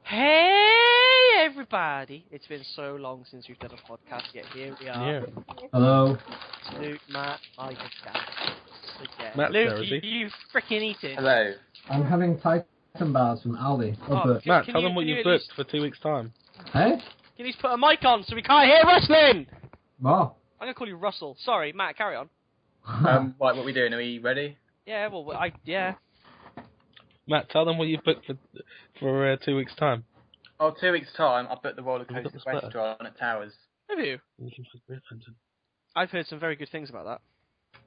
Hey everybody! It's been so long since we've done a podcast, yet here we are. Yeah. Hello. Luke, Matt, I just got Matt's Luke, there, is he? you freaking eating. Hello. I'm having Titan bars from Aldi. Oh, But Matt, can tell you- them what can you you've at booked least- for 2 weeks' time. hey, Can you just put a mic on so we can't hear wrestling? what? I'm gonna call you Russell. Sorry, Matt, carry on. Right, what are we doing? Are we ready? Yeah, well, yeah. Matt, tell them what you've booked for 2 weeks' time. Oh, 2 weeks' time, I booked the got Rollercoaster the sweater? restaurant at Towers. Have you? I've heard some very good things about that.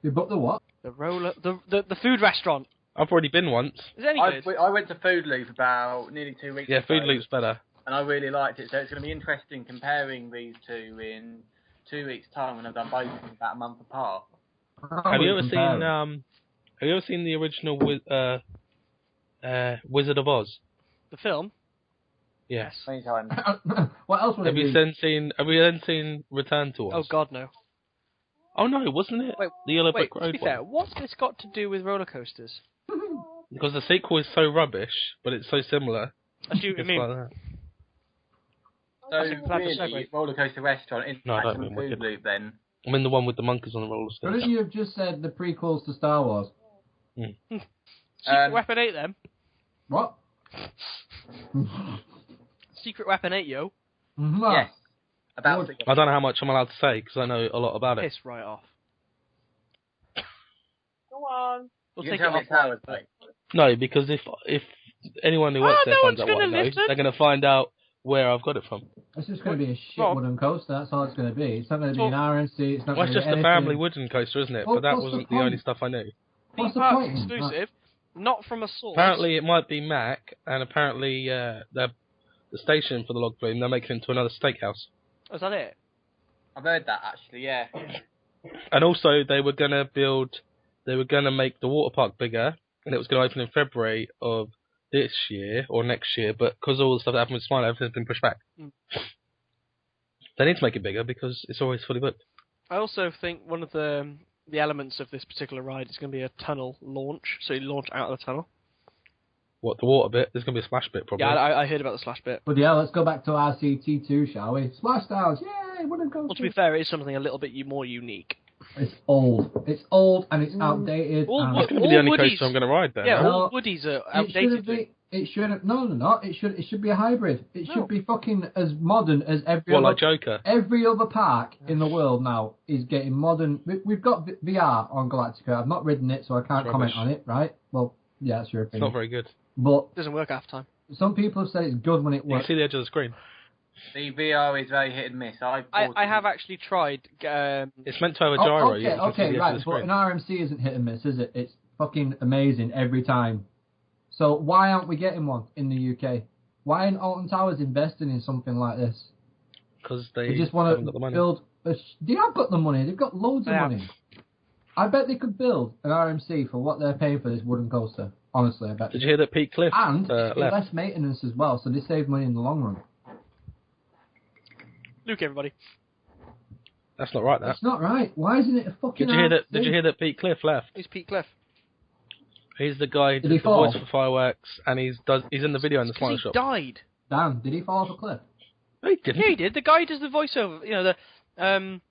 You booked the what? The food restaurant. I've already been once. Is it any good? I went to Food Loop about nearly 2 weeks Yeah, ago. Food Loop's better. And I really liked it, so it's going to be interesting comparing these two in 2 weeks' time when I've done both about a month apart. Have you ever seen the original Wizard of Oz? The film? Yes. Many times. What else would Have it you be? then seen Return to Oz? Oh God, no. Oh no, wasn't it? Wait, the Yellow Wait, Brick to Road be one? fair, what's this got to do with roller coasters? Because the sequel is so rubbish, but it's so similar. I see what you It's mean. like that. So, That's a clever really, segue. Rollercoaster restaurant is No, I don't from mean Food Wicked. Loop then. I mean the one with the monkeys on the roller Couldn't skates. you have just said the prequels to Star Wars? Secret Weapon 8 then. What? Secret Weapon 8, yo. Yes. About Good. I don't know how much I'm allowed to say because I know a lot about it. Piss right off. Go on. We'll You take can it tell me off. it's Towers, mate. No, because if anyone who works there no finds one's out what I gonna know, listen. they're going to find out where I've got it from. It's just going to be a shit Rob. wooden coaster. That's all it's going to be. It's not going to be an RMC. It's not Well, going it's to just be a anything. family wooden coaster, isn't it? Well, But that what's the wasn't the only point? stuff I knew. What's Theme the parks point? exclusive, not from a source. Apparently, it might be Mac, and apparently the station for the log flume, they're making it into another steakhouse. Oh, is that it? I've heard that, actually, yeah. And also, they were going to make the water park bigger, and it was going to open in February of this year, or next year, but because of all the stuff that happened with Smile, everything's been pushed back. Mm. They need to make it bigger, because it's always fully booked. I also think one of the elements of this particular ride is going to be a tunnel launch, so you launch out of the tunnel. What, the water bit? There's going to be a splash bit, probably. Yeah, I heard about the slash bit. But yeah, let's go back to RCT2, shall we? Splashdown! Yay! Wooden coaster! Well, to be fair, it is something a little bit more unique. It's old. It's old and it's outdated. All and wood- It's going to be the only Woodies. coaster I'm going to ride there. Yeah, No, all Woodies are It outdated. shouldn't be. It shouldn't. No. It should be a hybrid. It No. should be fucking as modern as every What, other. like Joker? Every other park in the world now is getting modern. We've got VR on Galactica. I've not ridden it, so I can't It's comment rubbish. on it. Right? Well, yeah, that's your It's opinion. not very good. But Doesn't work half the time. some people have said it's good when it You can works. see the edge of the screen. The VR is very hit and miss. I have actually tried. It's meant to have a gyro. you can see Okay, the edge right. of the But screen. an RMC isn't hit and miss, is it? It's fucking amazing every time. So why aren't we getting one in the UK? Why aren't Alton Towers investing in something like this? Because they They just haven't want got the to money. build. They have got the money. They've got loads of They money. I bet they could build an RMC for what they're paying for this wooden coaster. Honestly, I bet. Did you hear that Pete Cliff And it's left? less maintenance as well, so they save money in the long run. Luke, everybody. That's not right, that. It's not right. Why isn't it a fucking? Did you hear that? RMC? Did you hear that Pete Cliff left? Who's Pete Cliff? He's the guy who Did does he the fall? voice for fireworks, and he's in the video in the Smile Because he Shop. died. Dan, did he fall off a cliff? No, he didn't. Yeah, he did. The guy who does the voiceover. You know, the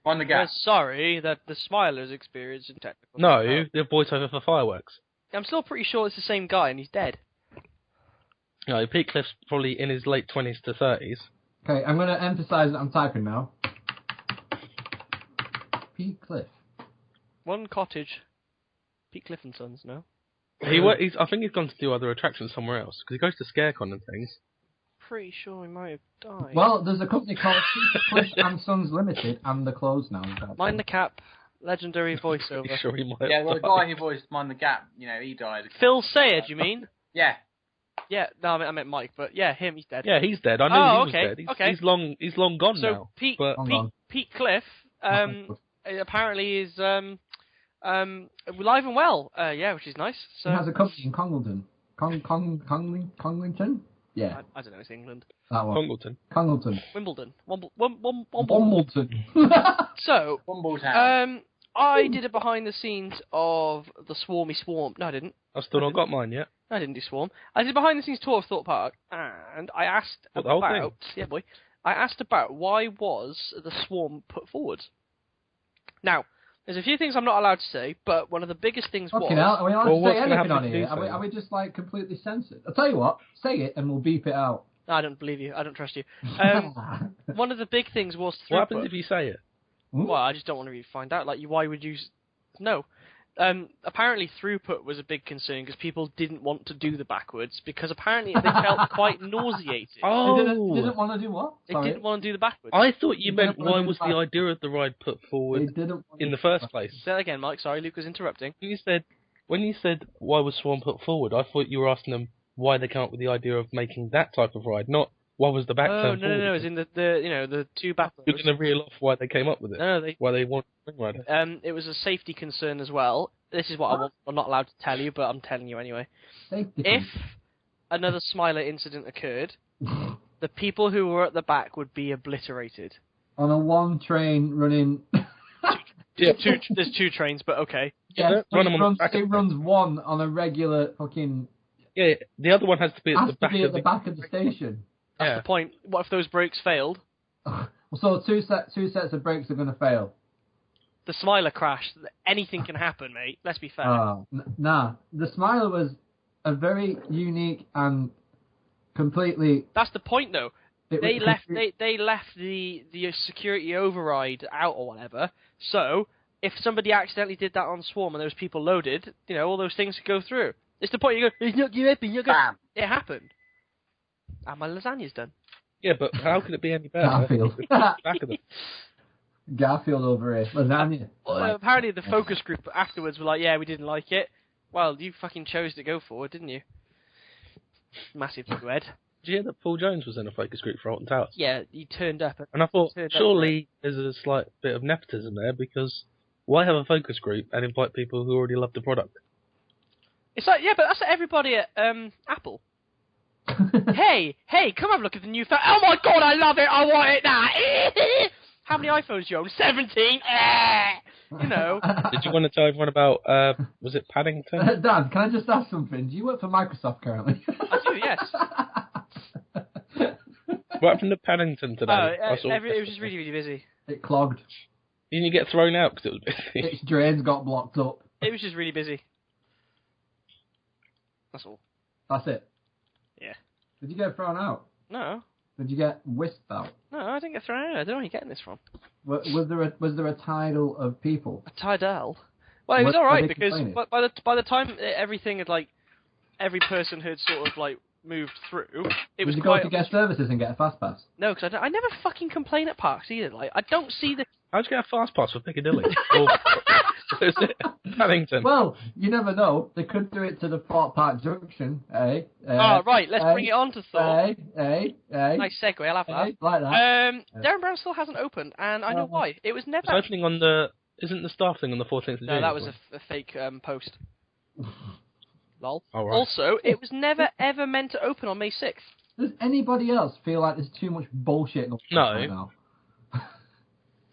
On the gap. sorry that the Smiler's experiencing technical. No, difficulties. the voiceover for fireworks. I'm still pretty sure it's the same guy, and he's dead. No, Pete Cliff's probably in his late 20s to 30s. Okay, I'm going to emphasise that I'm typing now. Pete Cliff. One cottage. Pete Cliff and Sons, no? I think he's gone to do other attractions somewhere else because he goes to ScareCon and things. Pretty sure he might have died. Well, there's a company called Peter Cliff and Sons Limited, and they're closed now. Mind the Cap, legendary voiceover. Pretty sure he might. Yeah, have well, the died. guy who voiced Mind the Gap, he died. Phil Sayers, you mean? Yeah. Yeah, no, I meant Mike, but yeah, him, he's dead. Yeah, he's dead. I knew Oh, he was okay, dead. okay. He's long gone So now. Pete but Hold on. Pete Cliff apparently is alive and well. Yeah, which is nice. So He has a company in Congleton. Conglington? Yeah, I don't know, it's England. that one. Congleton. Congleton. Wimbledon. Wimbledon. So, Womble Town. I did a behind the scenes of the Swarmy Swarm. No, I didn't. I've still not got mine yet. I didn't do Swarm. I did behind the scenes tour of Thought Park, and I asked What, the whole thing? about. Yeah, boy. I asked about why was the Swarm put forward. Now, there's a few things I'm not allowed to say, but one of the biggest things was. Fucking hell, are we allowed Well, to what's say gonna anything happen on if you here? do Are we, say are we just like completely censored? I'll tell you what, say it and we'll beep it out. No, I don't believe you. I don't trust you. One of the big things was throughput. What happens if you say it? Well, I just don't want to really find out. Like, why would you? No. Apparently, throughput was a big concern because people didn't want to do the backwards because apparently they felt quite nauseated. They didn't want to do what? They Sorry. didn't want to do the backwards. I thought you They meant didn't wanna why do was that. the idea of the ride put They forward didn't want in to the first place? Say that again, Mike. Sorry, Luke was interrupting. When you said why was Swan put forward, I thought you were asking them why they came up with the idea of making that type of ride, not why was the back Oh, turned no, forward. as in the two backwards. You're going to reel off why they came up with it. No, Why they want Ring Rider. it was a safety concern as well. This is what I'm not allowed to tell you, but I'm telling you anyway. Safety If another Smiler incident occurred, the people who were at the back would be obliterated. on a one train running. There's two trains, but okay. Yes, Run them on the back it of runs one on a regular fucking. Yeah, the other one has to be at Has the to back be of at the back of the station. That's Yeah. the point. What if those brakes failed? So two sets of brakes are going to fail. The Smiler crashed. Anything can happen, mate. Let's be fair. Nah, the Smiler was a very unique and completely. That's the point, though. it They was left. complete- They left the security override out or whatever. So if somebody accidentally did that on Swarm and there was people loaded, all those things could go through. It's the point. You go. It's not going to happen. You're going. Bam. It happened. And my lasagna's done. Yeah, but how could it be any better? Garfield. It's the back of the Garfield over here, lasagna. Well, apparently the focus group afterwards were like, yeah, we didn't like it. Well, you fucking chose to go for it, didn't you? Massive head. Did you hear that Paul Jones was in a focus group for Alton Towers? Yeah, he turned up. And I thought, Turned up surely there's a slight bit of nepotism there, because why have a focus group and invite people who already love the product? It's like, yeah, but that's Everybody at Apple. hey, come have a look at the new phone. Oh my god, I love it. I want it now. How many iPhones do you own? 17. Did you want to tell everyone about, was it Paddington? Dan, can I just ask something? Do you work for Microsoft currently? I do, yes. What happened to Paddington today? It was just really, really busy. It clogged. Didn't you get thrown out because it was busy? Its drains got blocked up. It was just really busy. That's all. That's it. Yeah. Did you get thrown out? No. Did you get whisked out? No, I didn't get thrown out. I don't know where you're getting this from. Was there a tidal of people? A Tidal. Well, it was Were alright they because complaining? by the time everything had every person had sort of moved through, it was Did you go quite. to guest services and get a fast pass? No, because I never fucking complain at parks either. I don't see the. How'd you get a fast pass for Piccadilly? Or is it Paddington? Well, you never know. They could do it to the Fort Park Junction, eh? Right, let's bring it on to Thor. Nice segue, I'll have that. Like that. Darren Brown still hasn't opened, and I know why. It was never. It's opening on isn't the staff thing on the 14th of June? No, that was a fake post. Lol. Oh, right. Also, it was never ever meant to open on May 6th. Does anybody else feel like there's too much bullshit going on right now?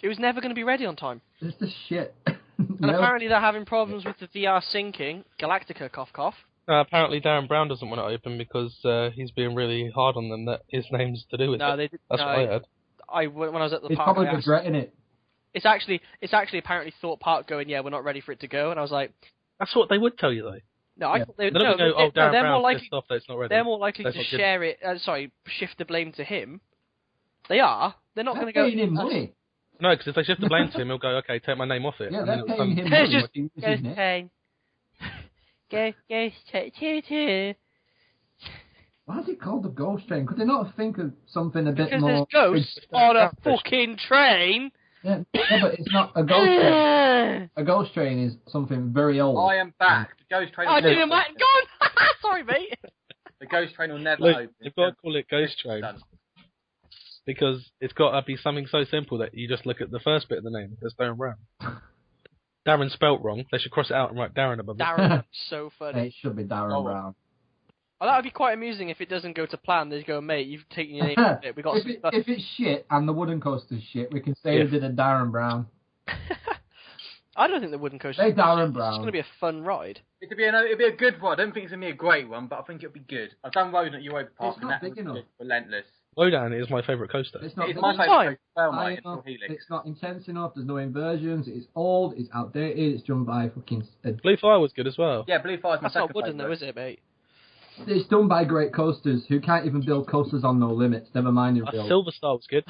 It was never going to be ready on time. It's just shit. And apparently they're having problems with the VR syncing. Galactica, cough cough. Apparently Darren Brown doesn't want it open because he's being really hard on them that his name's to do with it. That's what I heard. When I was at the He's park, probably regretting it. It's actually apparently Thought Park going, yeah, we're not ready for it to go, and I was like, that's what they would tell you though. no, I thought they would. They're not going to go, Darren they're Brown's more likely. pissed off that it's not ready. They're more likely That's to not good. share it. Shift the blame to him. They are. They're not going to They're go. paying him money. No, because if they shift the blame to him, he'll go, okay, take my name off it. Yeah, and they're then it'll paying come- him It's money. just- What he was Go using it. pain. Go. Why is it called the ghost train? Could they not think of something a bit Because more... there's ghosts on a fucking train. Yeah, but it's not a ghost train. A ghost train is something very old. I am back. The ghost train. I will didn't never mind. open. Go on. Sorry, mate. The ghost train will never Look, open. you've got to call it Ghost Train Done. because it's got to be something so simple that you just look at the first bit of the name. There's Darren Brown. Darren spelt wrong. They should cross it out and write Darren above it. Darren, that's so It funny. should be Darren Brown. Oh, that would be quite amusing if it doesn't go to plan. They just go, mate, you've taken your name off it. We got if it's shit and the wooden coaster's shit, we can say Yeah. we did a Darren Brown. I don't think the wooden coaster. Hey, Darren It's Brown. just going to be a fun ride. It'd be a good one. I don't think it's gonna be a great one, but I think it'll be good. I've done Road at Europa Park, It's and not that big was enough. just relentless. Lowdown is my favourite coaster. It's not It's big my enough. favourite coaster as well, High mate, until enough, Helix. it's not intense enough. There's no inversions. It's old. It's outdated. It's done by fucking. Blue Fire was good as well. Yeah, Blue Fire's my That's not second wooden, though, favourite. is it, mate? It's done by great coasters who can't even build coasters on no limits. Never mind your build. Silver Star was good.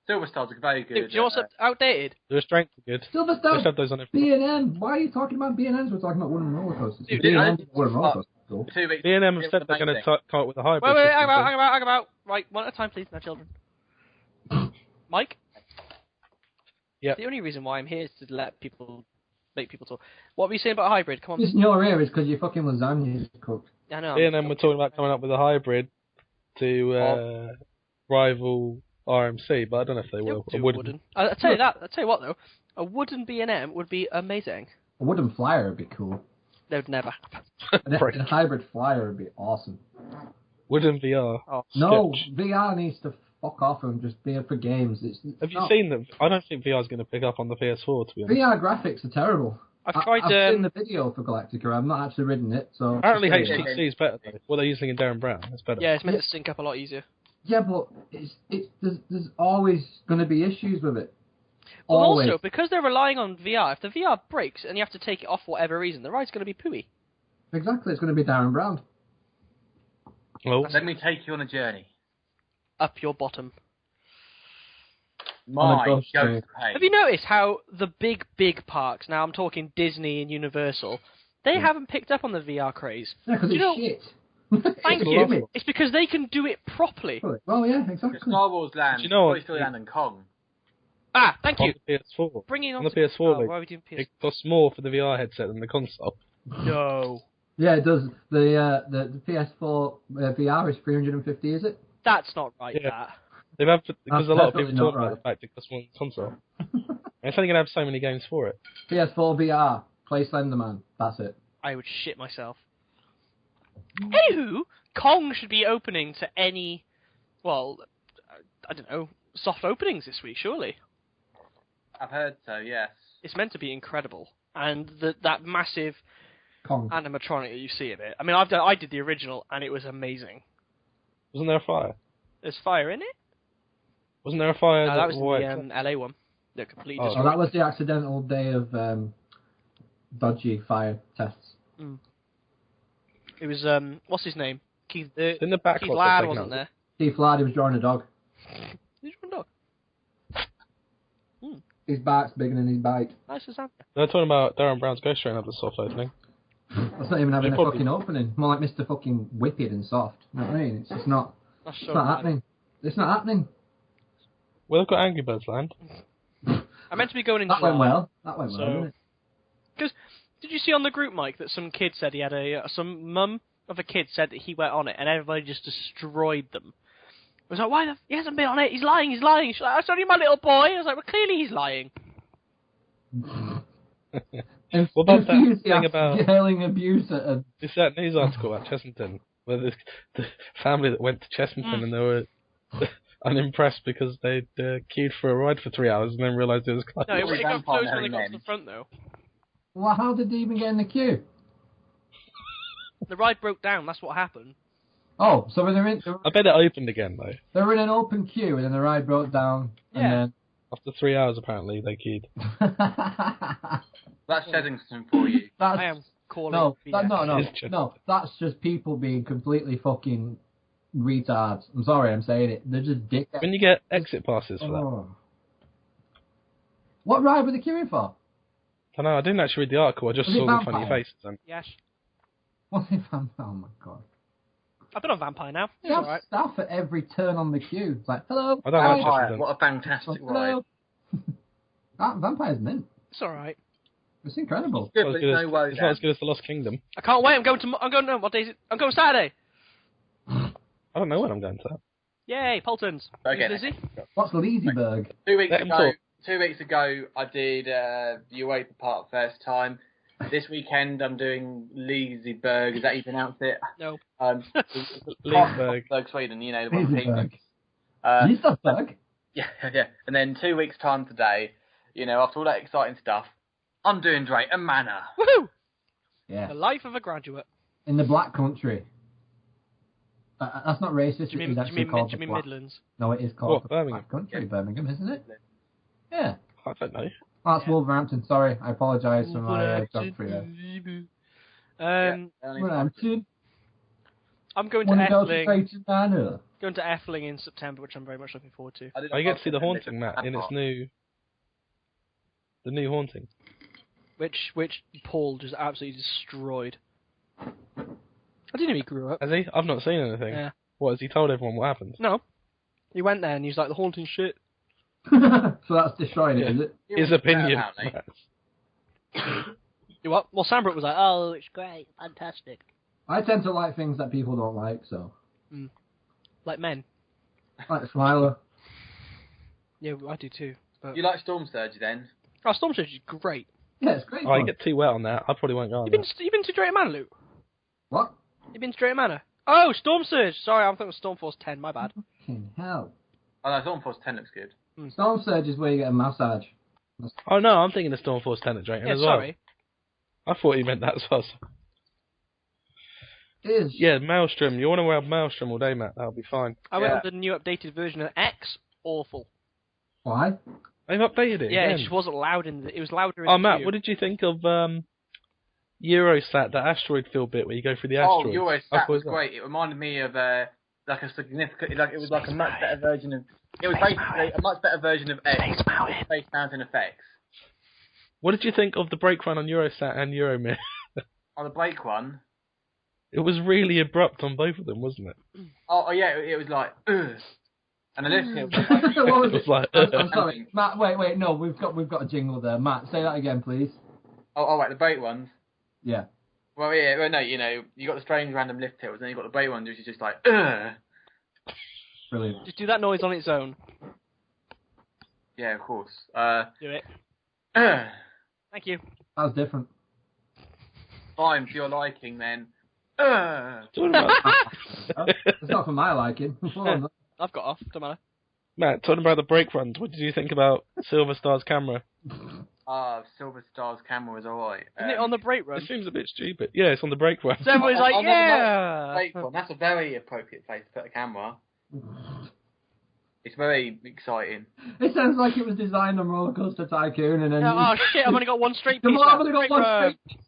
Silver Stars are very good. Dude, do you know what's outdated? The restraints were good. Silver They Star. should have those on every. B&M. Why are you talking about B&Ms? We're talking about wooden roller coasters. Dude, B&M I- wooden roller coasters. Cool. 2 weeks. B&M have it said was they're going amazing. to come up with a hybrid. Wait, system hang about. Right, one at a time, please, no children. Mike? Yep. The only reason why I'm here is to make people talk. What were you saying about hybrid? Come on. This in your ear is because your fucking lasagna is cooked. I know. B&M were talking about coming up with a hybrid to rival RMC, but I don't know if they will. Do I wouldn't. wooden. I'll tell you that. I'll tell you what, though. A wooden B&M would be amazing. A wooden flyer would be cool. They would never happen. A hybrid flyer would be awesome. Wooden VR. Oh. No, Sketch. VR needs to fuck off and just be for games. Have you seen them? I don't think VR is going to pick up on the PS4, to be honest. VR graphics are terrible. I've tried. I've seen the video for Galactica. I've not actually ridden it, so. Apparently just- HTC is better, though. What they're using in Darren Brown, it's better. Yeah, it's meant to sync up a lot easier. Yeah, but there's always going to be issues with it. Well, Always. also, because they're relying on VR, if the VR breaks and you have to take it off for whatever reason, the ride's going to be pooey. Exactly, it's going to be Darren Brown. Well, Let me take you on a journey. Up your bottom. My ghost ghost train. pain. Have you noticed how the big parks, now I'm talking Disney and Universal, they haven't picked up on the VR craze? Yeah, because Do it's you know- shit. Thank It's you. rubbish. It's because they can do it properly. Well, yeah, exactly. Star Wars Land, Do you know what? Toy Story Land, and Kong. Ah, thank on you. the PS4. Bringing On on the PS4, why are we doing PS4? it costs more for the VR headset than the console. No. Yeah, it does. The PS4 VR is 350, is it? That's not right, Yeah. that. They've had because a lot of definitely people talk not about right. the fact it costs more than the console. And it's only going to have so many games for it. PS4 VR, play Slenderman. That's it. I would shit myself. Anywho, Kong should be opening to any, well, I don't know, soft openings this week, surely. I've heard so, yes. It's meant to be incredible. And that massive Kong. animatronic that you see of it. I mean, I did the original, and it was amazing. Wasn't there a fire? There's fire in it? Wasn't there a fire? No, that was Wait, in the LA one. They're completely Oh. Oh, destroyed. that was the accidental day of dodgy fire tests. It was, what's his name? Keith, in the back Keith lot, Ladd they're wasn't taking there. Keith Ladd, he was drawing a dog. Who's your dog? His back's bigger than his bike. Nice as that. They're talking about Darren Brown's Ghost Train having a soft opening. That's not even having They a probably- fucking opening. More like Mr. fucking Whipped and soft. You know what I mean? It's just not. That's It's so not bad. happening. It's not happening. Well, they've got Angry Birds Land. I meant to be going in That went July. well. That went well, So- didn't it? Because did you see on the group, Mike, that some kid said he had some mum of a kid said that he went on it and everybody just destroyed them. I was like, why he hasn't been on it? He's lying. She's like, that's only my little boy. I was like, well, clearly he's lying. What about that Enthusiast thing about yelling abuse at a... it's that news article about Chessington, where the family that went to Chessington and they were unimpressed because they'd queued for a ride for 3 hours and then realised it was closed. No, it Really got vampire closed when they got men. to the front, though. Well, how did they even get in the queue? The ride broke down. That's what happened. Oh, so they're I bet it opened again though. they're in an open queue and then the ride broke down. Yeah. After 3 hours, apparently they queued. And then... That's Sheddington for you. That's... I am calling. No, BS. It's just- no, that's just people being completely fucking retards. I'm sorry, I'm saying it. They're just dickheads. When you get exit passes for that. Oh. What ride were they queuing for? I know, I didn't actually read the article, I just Was it saw the funny Vampire? faces. And Yes. What if I'm... Oh my god. I've been on Vampire now. They It's have alright. staff at every turn on the queue. It's like, hello. I don't hi. like Vampire, Chessington. what a fantastic ride. Hello. That Vampire's mint. It's alright. It's incredible. Good, It's not but as good no as- worries. it's not as good as the Lost Kingdom. I can't wait. I'm going. No, what day is it? I'm going Saturday. I don't know when I'm going to that. Yay, Poltons. Okay. You busy? What's Leesyburg? 2 weeks Let 'em ago, talk. 2 weeks ago, I did Europa Park first time. This weekend, I'm doing Leesyburg. Is that how you pronounce it? No. Leesburg. Leesyburg, Sweden. You know the one. Leesyburg. Uh, Leesyburg? yeah, yeah. And then 2 weeks time today, You know, after all that exciting stuff, I'm doing Drayton Manor. Woohoo! Yeah. The life of a graduate. In the Black Country. That's not racist. Do you It mean, is do you actually mean, called do you the mean Black. Midlands? No, it is called the Birmingham? Black Country, Yeah. Birmingham, isn't it? Yeah. I don't know. Oh, that's Yeah. Wolverhampton. Sorry, I apologise for my geography there. Wolverhampton. I'm going to Want to go to Effling. Drayton Manor? Going to Effling in September, which I'm very much looking forward to. I get to see the haunting, Matt, in its new. The new haunting. Which Paul just absolutely destroyed. I didn't know he grew up. Has he? I've not seen anything. Yeah. What, has he told everyone what happened? No. He went there and he's like, the haunting shit. So that's destroying it, Yeah. is it? His opinion. You what? Well, Sambrook was like, oh, it's great, fantastic. I tend to like things that people don't like, so. Like men. Like Smiler. Yeah, I do too. But... You like Storm Surge then? Oh, Storm Surge is great. Yeah, it's great. Oh, I fun. get too wet on that. I probably won't go on You been to Drayton Manor, Luke? What? You been to Drayton Manor? Oh, Storm Surge! Sorry, I'm thinking of Storm Force 10, my bad. Fucking hell. Oh no, Storm Force 10 looks good. Storm Surge is where you get a massage. Oh no, I'm thinking of Stormforce 10 at Drayton Yeah, as well. sorry. I thought you meant that as well. It is. Yeah, Maelstrom. You want to wear Maelstrom all day, Matt? That'll be fine. I went Yeah. on the new updated version of X. Awful. Why? They've updated it. Yeah, again. it just wasn't loud in the... It was louder in Oh, the Matt, queue. what did you think of Eurosat, that asteroid field bit where you go through the Oh, asteroids? Eurosat How cool was is that? great. It reminded me of like a significant, like it was like a much better version of. It was basically a much better version of X. Space Mountain effects. What did you think of the brake run on Eurosat and Euromir? On the Blake one. It was really abrupt on both of them, wasn't it? Oh yeah, it was like, ugh. And the lift hill. What was It was it? like, I'm sorry, Matt. Wait. No, we've got a jingle there. Matt, say that again, please. Oh right, the brake ones. Yeah. Well, yeah, well, no, you know, you got the strange random lift hills, and then you got the brake ones, which is just like, ugh. Brilliant. Just do that noise on its own. Yeah, of course. Do it. Ugh. Thank you. That was different. Fine, for your liking, then. Ugh. talking about, It's not for my liking. Well, I've got off. Don't matter. Matt, talking about the brake runs, what did you think about Silver Star's camera? Silver Star's camera was alright. Isn't it on the brake run? It seems a bit stupid. Yeah, it's on the brake run. So everybody's like, I'll never yeah! Brake one. That's a very appropriate place to put a camera. It's very exciting. it sounds like it was designed on Rollercoaster Tycoon, and then. Oh shit, I've only got one straight piece. Come on, I've left. only got Brake one run. straight.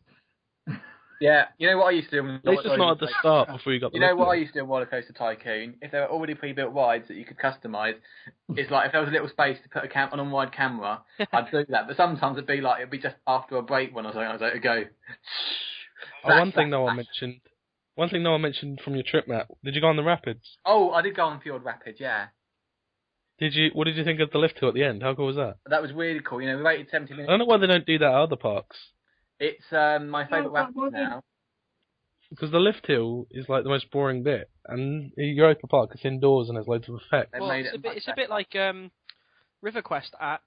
Yeah, you know what I used to do? At least it's not at the start before you got the You know lift what I hill. used to do in Rollercoaster Tycoon? If there were already pre-built rides that you could customise, it's like if there was a little space to put an on-ride camera, I'd do that. But sometimes it'd be just after a break one or something. I was like, go. One thing no one mentioned from your trip, Matt. Did you go on the rapids? Oh, I did go on Fjord Rapids, yeah. What did you think of the lift hill at the end? How cool was that? That was really cool. You know, we waited 70 I minutes. don't know why they don't do that at other parks. It's my favourite rapid now. Because the lift hill is like the most boring bit, and Europa Park is indoors and has loads of effects. They've Well, made it's it a bit. much It's a bit like River Quest at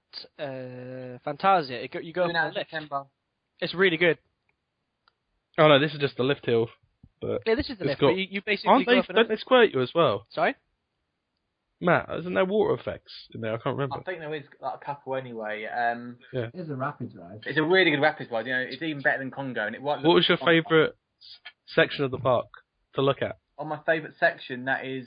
Fantasia. You go up Doing on that the in lift. September. It's really good. Oh no, this is just the lift hill. But Yeah, this is the It's lift. got- But you basically aren't go they? up and Don't they squirt you as well, Sorry. Matt? Isn't there water effects in there? I can't I remember. think there is like a couple anyway. It's a rapids ride. It's a really good rapids ride. You know, it's even better than Congo. And it What was your favourite section of the park to look at? On my favourite section, that is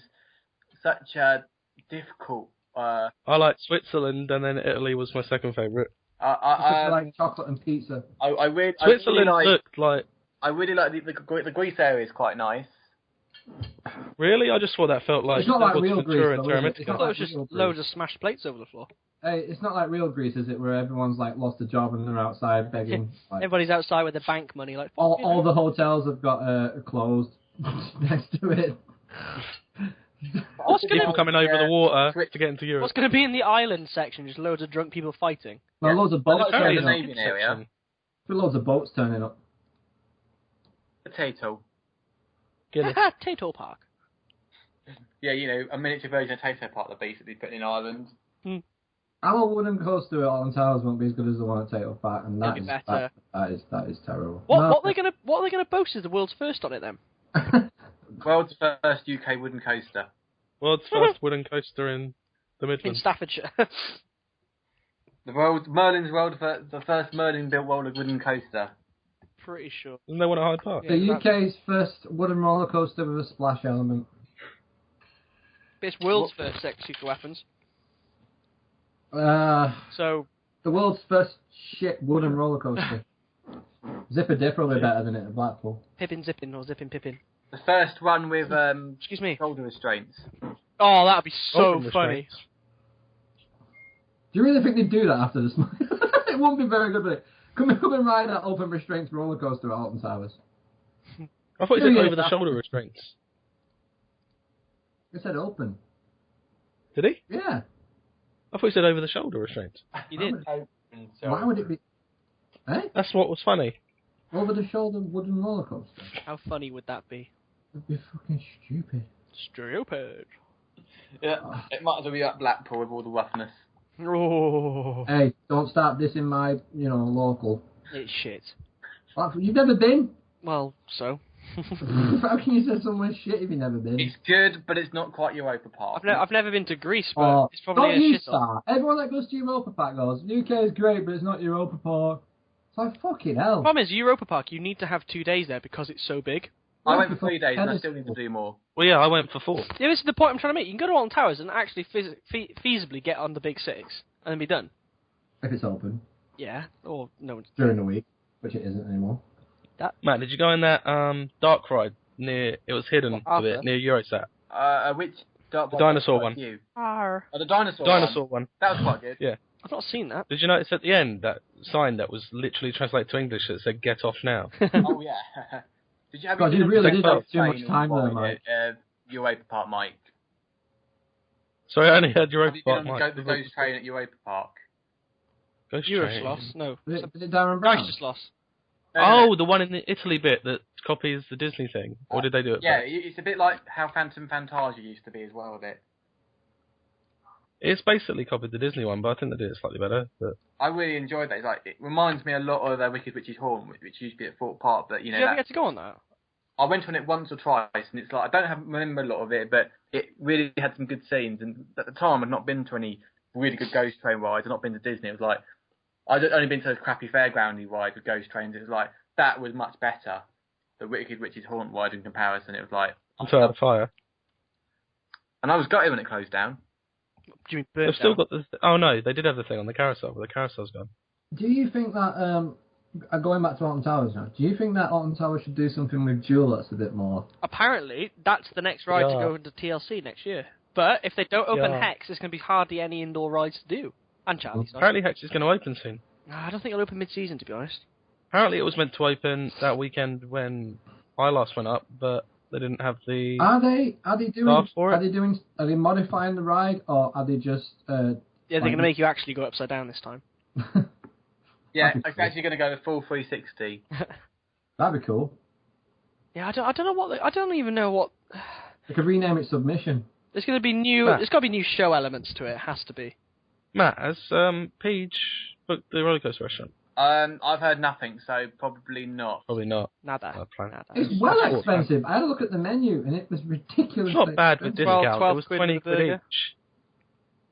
such a difficult. I liked Switzerland, and then Italy was my second favourite. I like chocolate and pizza. I really Switzerland like. looked like. I really like the Greece area is quite nice. Really? I just thought that felt like It's not like Double real Ventura Greece, and though, is it? Terra It's I Mystica. not thought it was just real Greece. loads of smashed plates over the floor. Hey, it's not like real Greece, is it? Where everyone's like lost a job and they're outside begging. Like, Everybody's outside with their bank money, like all the hotels have got closed next to it. What's gonna People coming over the water Switch- to get into Europe. What's going to be in the island section? Just loads of drunk people fighting. Well, Yeah. loads of boats Apparently turning it's up. an area. Loads of boats turning up. Potato. Get it. Tato Park. Yeah, you know, a miniature version of Tato Park that basically put in Ireland. Our wooden coaster at Alton Towers won't be as good as the one at Tato Park, and It'll be better. that is terrible. What No. are they gonna boast as the world's first on it then? World's first UK wooden coaster. World's first wooden coaster in the In Midlands. Staffordshire. Merlin's World, the first Merlin-built roller wooden coaster. Pretty sure. Isn't there one at Hyde Park? The UK's first wooden roller coaster with a splash element. It's world's first sexual weapons. So The world's first shit wooden roller coaster. Zipper Dipper will be better than it at Blackpool. Pippin Zippin or Zippin Pippin. The first one with Excuse me. shoulder restraints. Oh, that'd be so Open funny. restraints. Do you really think they'd do that after this? It won't be very good, would it? Come and ride that open restraints roller coaster at Alton Towers. I thought you said over the shoulder restraints. It said open. Did he? Yeah. I thought you said over the shoulder restraints. You did. Why would it be? Eh? That's what was funny. Over the shoulder wooden roller coaster? How funny would that be? It'd be fucking stupid. Stupid. Yeah, it might as well be at Blackpool with all the roughness. Oh. Hey, don't start dissing my, local. It's shit. You've never been? Well, so. How can you say someone's shit if you've never been? It's good, but it's not quite Europa Park. I've never been to Greece, but it's probably don't a you shit start. Everyone that goes to Europa Park goes, UK is great, but it's not Europa Park. It's like, fucking hell. The problem is, Europa Park, you need to have 2 days there because it's so big. I went for 3 days and I still need to do more. Well, yeah, I went for 4. Yeah, this is the point I'm trying to make. You can go to Alton Towers and actually feasibly get on the Big Six and then be done. If it's open. Yeah, or no. During the week, which it isn't anymore. Matt, did you go in that dark ride near? It was hidden a bit near Eurosat. Which dark The dinosaur one. Arr. Oh, the dinosaur. Dinosaur one. That was quite good. Yeah. I've not seen that. Did you notice at the end that sign that was literally translated to English that said "Get off now"? Oh yeah. Did you have? God, you really did have too train much time there, Mike. Europa Park, Mike. Sorry, I only heard Have Europa you been Park. on the Ghost train at Europa Park? Ghost train. Eurosloss? No. Was it Darren Brown? Geistesloss. Oh, the one in the Italy bit that copies the Disney thing, or did they do it? Yeah, first? it's a bit like how Phantom Fantasia used to be as well. A bit. It's basically copied the Disney one, but I think they did it slightly better. But I really enjoyed that. It's like, it reminds me a lot of Wicked Witch's Horn, which used to be at Thorpe Park. But Did you ever get to go on that? I went on it once or twice, and it's like I don't remember a lot of it, but it really had some good scenes. And at the time, I'd not been to any really good ghost train rides. I'd not been to Disney. It was like I'd only been to a crappy fairgroundy ride with ghost trains. It was like that was much better. The Wicked Witch's Haunt ride in comparison, it was like until I had a fire. And I was gutted when it closed down. Do you mean They've burnt still down? got the. Oh no, they did have the thing on the carousel, but the carousel's gone. Do you think that, going back to Alton Towers now, do you think that Alton Towers should do something with Duelets a bit more? Apparently, that's the next ride to go into TLC next year. But if they don't open Hex, there's going to be hardly any indoor rides to do. And Charlie's. Apparently Hex is going to open soon. I don't think it'll open mid-season, to be honest. Apparently it was meant to open that weekend when I last went up, but they didn't have the. Are they doing? staff for it. Are they modifying the ride, or are they just? Yeah, they're going to make you actually go upside down this time. Yeah, it's actually going to go the full 360. That'd be cool. Yeah, I don't know what. I don't even know what. They could rename it Submission. There's going to be new. Matt. There's got to be new show elements to it. It has to be. Matt, has Peach booked the rollercoaster restaurant? I've heard nothing, so probably not. Probably not. Nada. Nada. It's well expensive. I had a look at the menu, and it was ridiculous. It's not bad with discount. 12 It was quid 20 for the quid burger. each.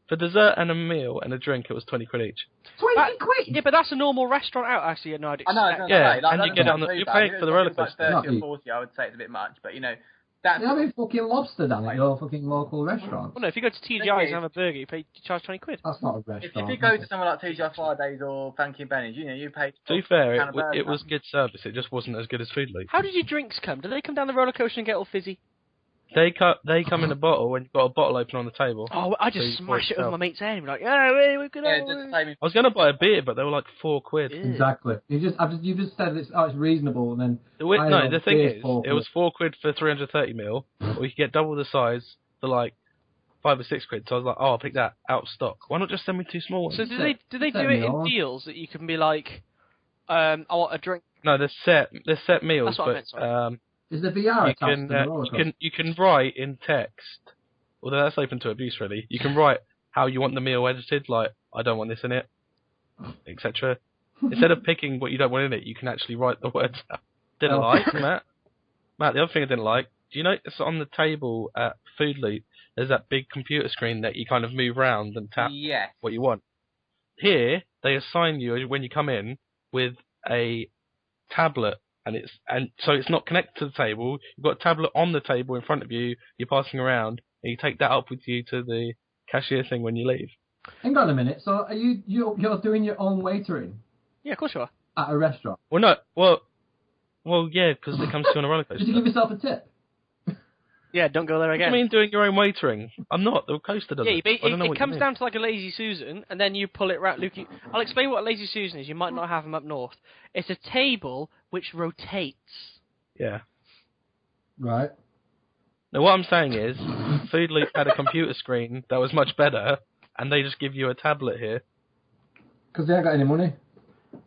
For dessert and a meal and a drink, it was 20 quid each. 20 quid. Yeah, but that's a normal restaurant out. Actually, no, I'd I know, expect. Yeah, like, and you get it on the- you're paying for the roller Like coaster. 30 or 40, I would say it's a bit much, but that's They have a fucking lobster down at your fucking local restaurant. Well, no, if you go to TGI's and have a burger, you charge 20 quid. That's not a if restaurant. you go to somewhere like TGI Fridays or Frankie and Benny's, you pay. To be fair, £12 a burger. it was good service. It just wasn't as good as Food Loop. How did your drinks come? Do they come down the roller coaster and get all fizzy? They come in a bottle and you've got a bottle open on the table. Oh, I So just you pour smash it yourself. over my mate's head and be like, yeah, we're good. Yeah, just the same. I was going to buy a beer, but they were like 4 quid. Exactly. You just said it's reasonable, and then No, the thing is, £4 it was 4 quid for 330 ml, or you could get double the size for like 5 or 6 quid. So I was like, oh, I'll pick that out of stock. Why not just send me 2 small ones? So do they do it in deals that you can be like, I want a drink? No, they're set meals, That's what I meant, but is the VR you attached can to the roller coaster? you can write in text, although that's open to abuse really. You can write how you want the meal edited, like I don't want this in it, etc. Instead of picking what you don't want in it, you can actually write the words out. Didn't like Matt. Matt, the other thing I didn't like. Do you notice on the table at Food Loop, there's that big computer screen that you kind of move around and tap Yes. what you want. here they assign you when you come in with a tablet, and so it's not connected to the table. You've got a tablet on the table in front of you. You're passing around, and you take that up with you to the cashier thing when you leave. Hang on a minute. So are you're doing your own waitering Yeah, of course you are. at a restaurant? Well, no, well, yeah, because it comes to on a roller coaster. Did you give yourself a tip? Yeah, don't go there What do again. you mean doing your own waitering? I'm not. The coaster does Yeah, it. but I don't know it what comes you mean. down to like a Lazy Susan, and then you pull it right. Luke, I'll explain what a Lazy Susan is. You might not have them up north. It's a table which rotates. Yeah. Right. Now, what I'm saying is, Food Loop had a computer screen that was much better, and they just give you a tablet here. Because they ain't got any money.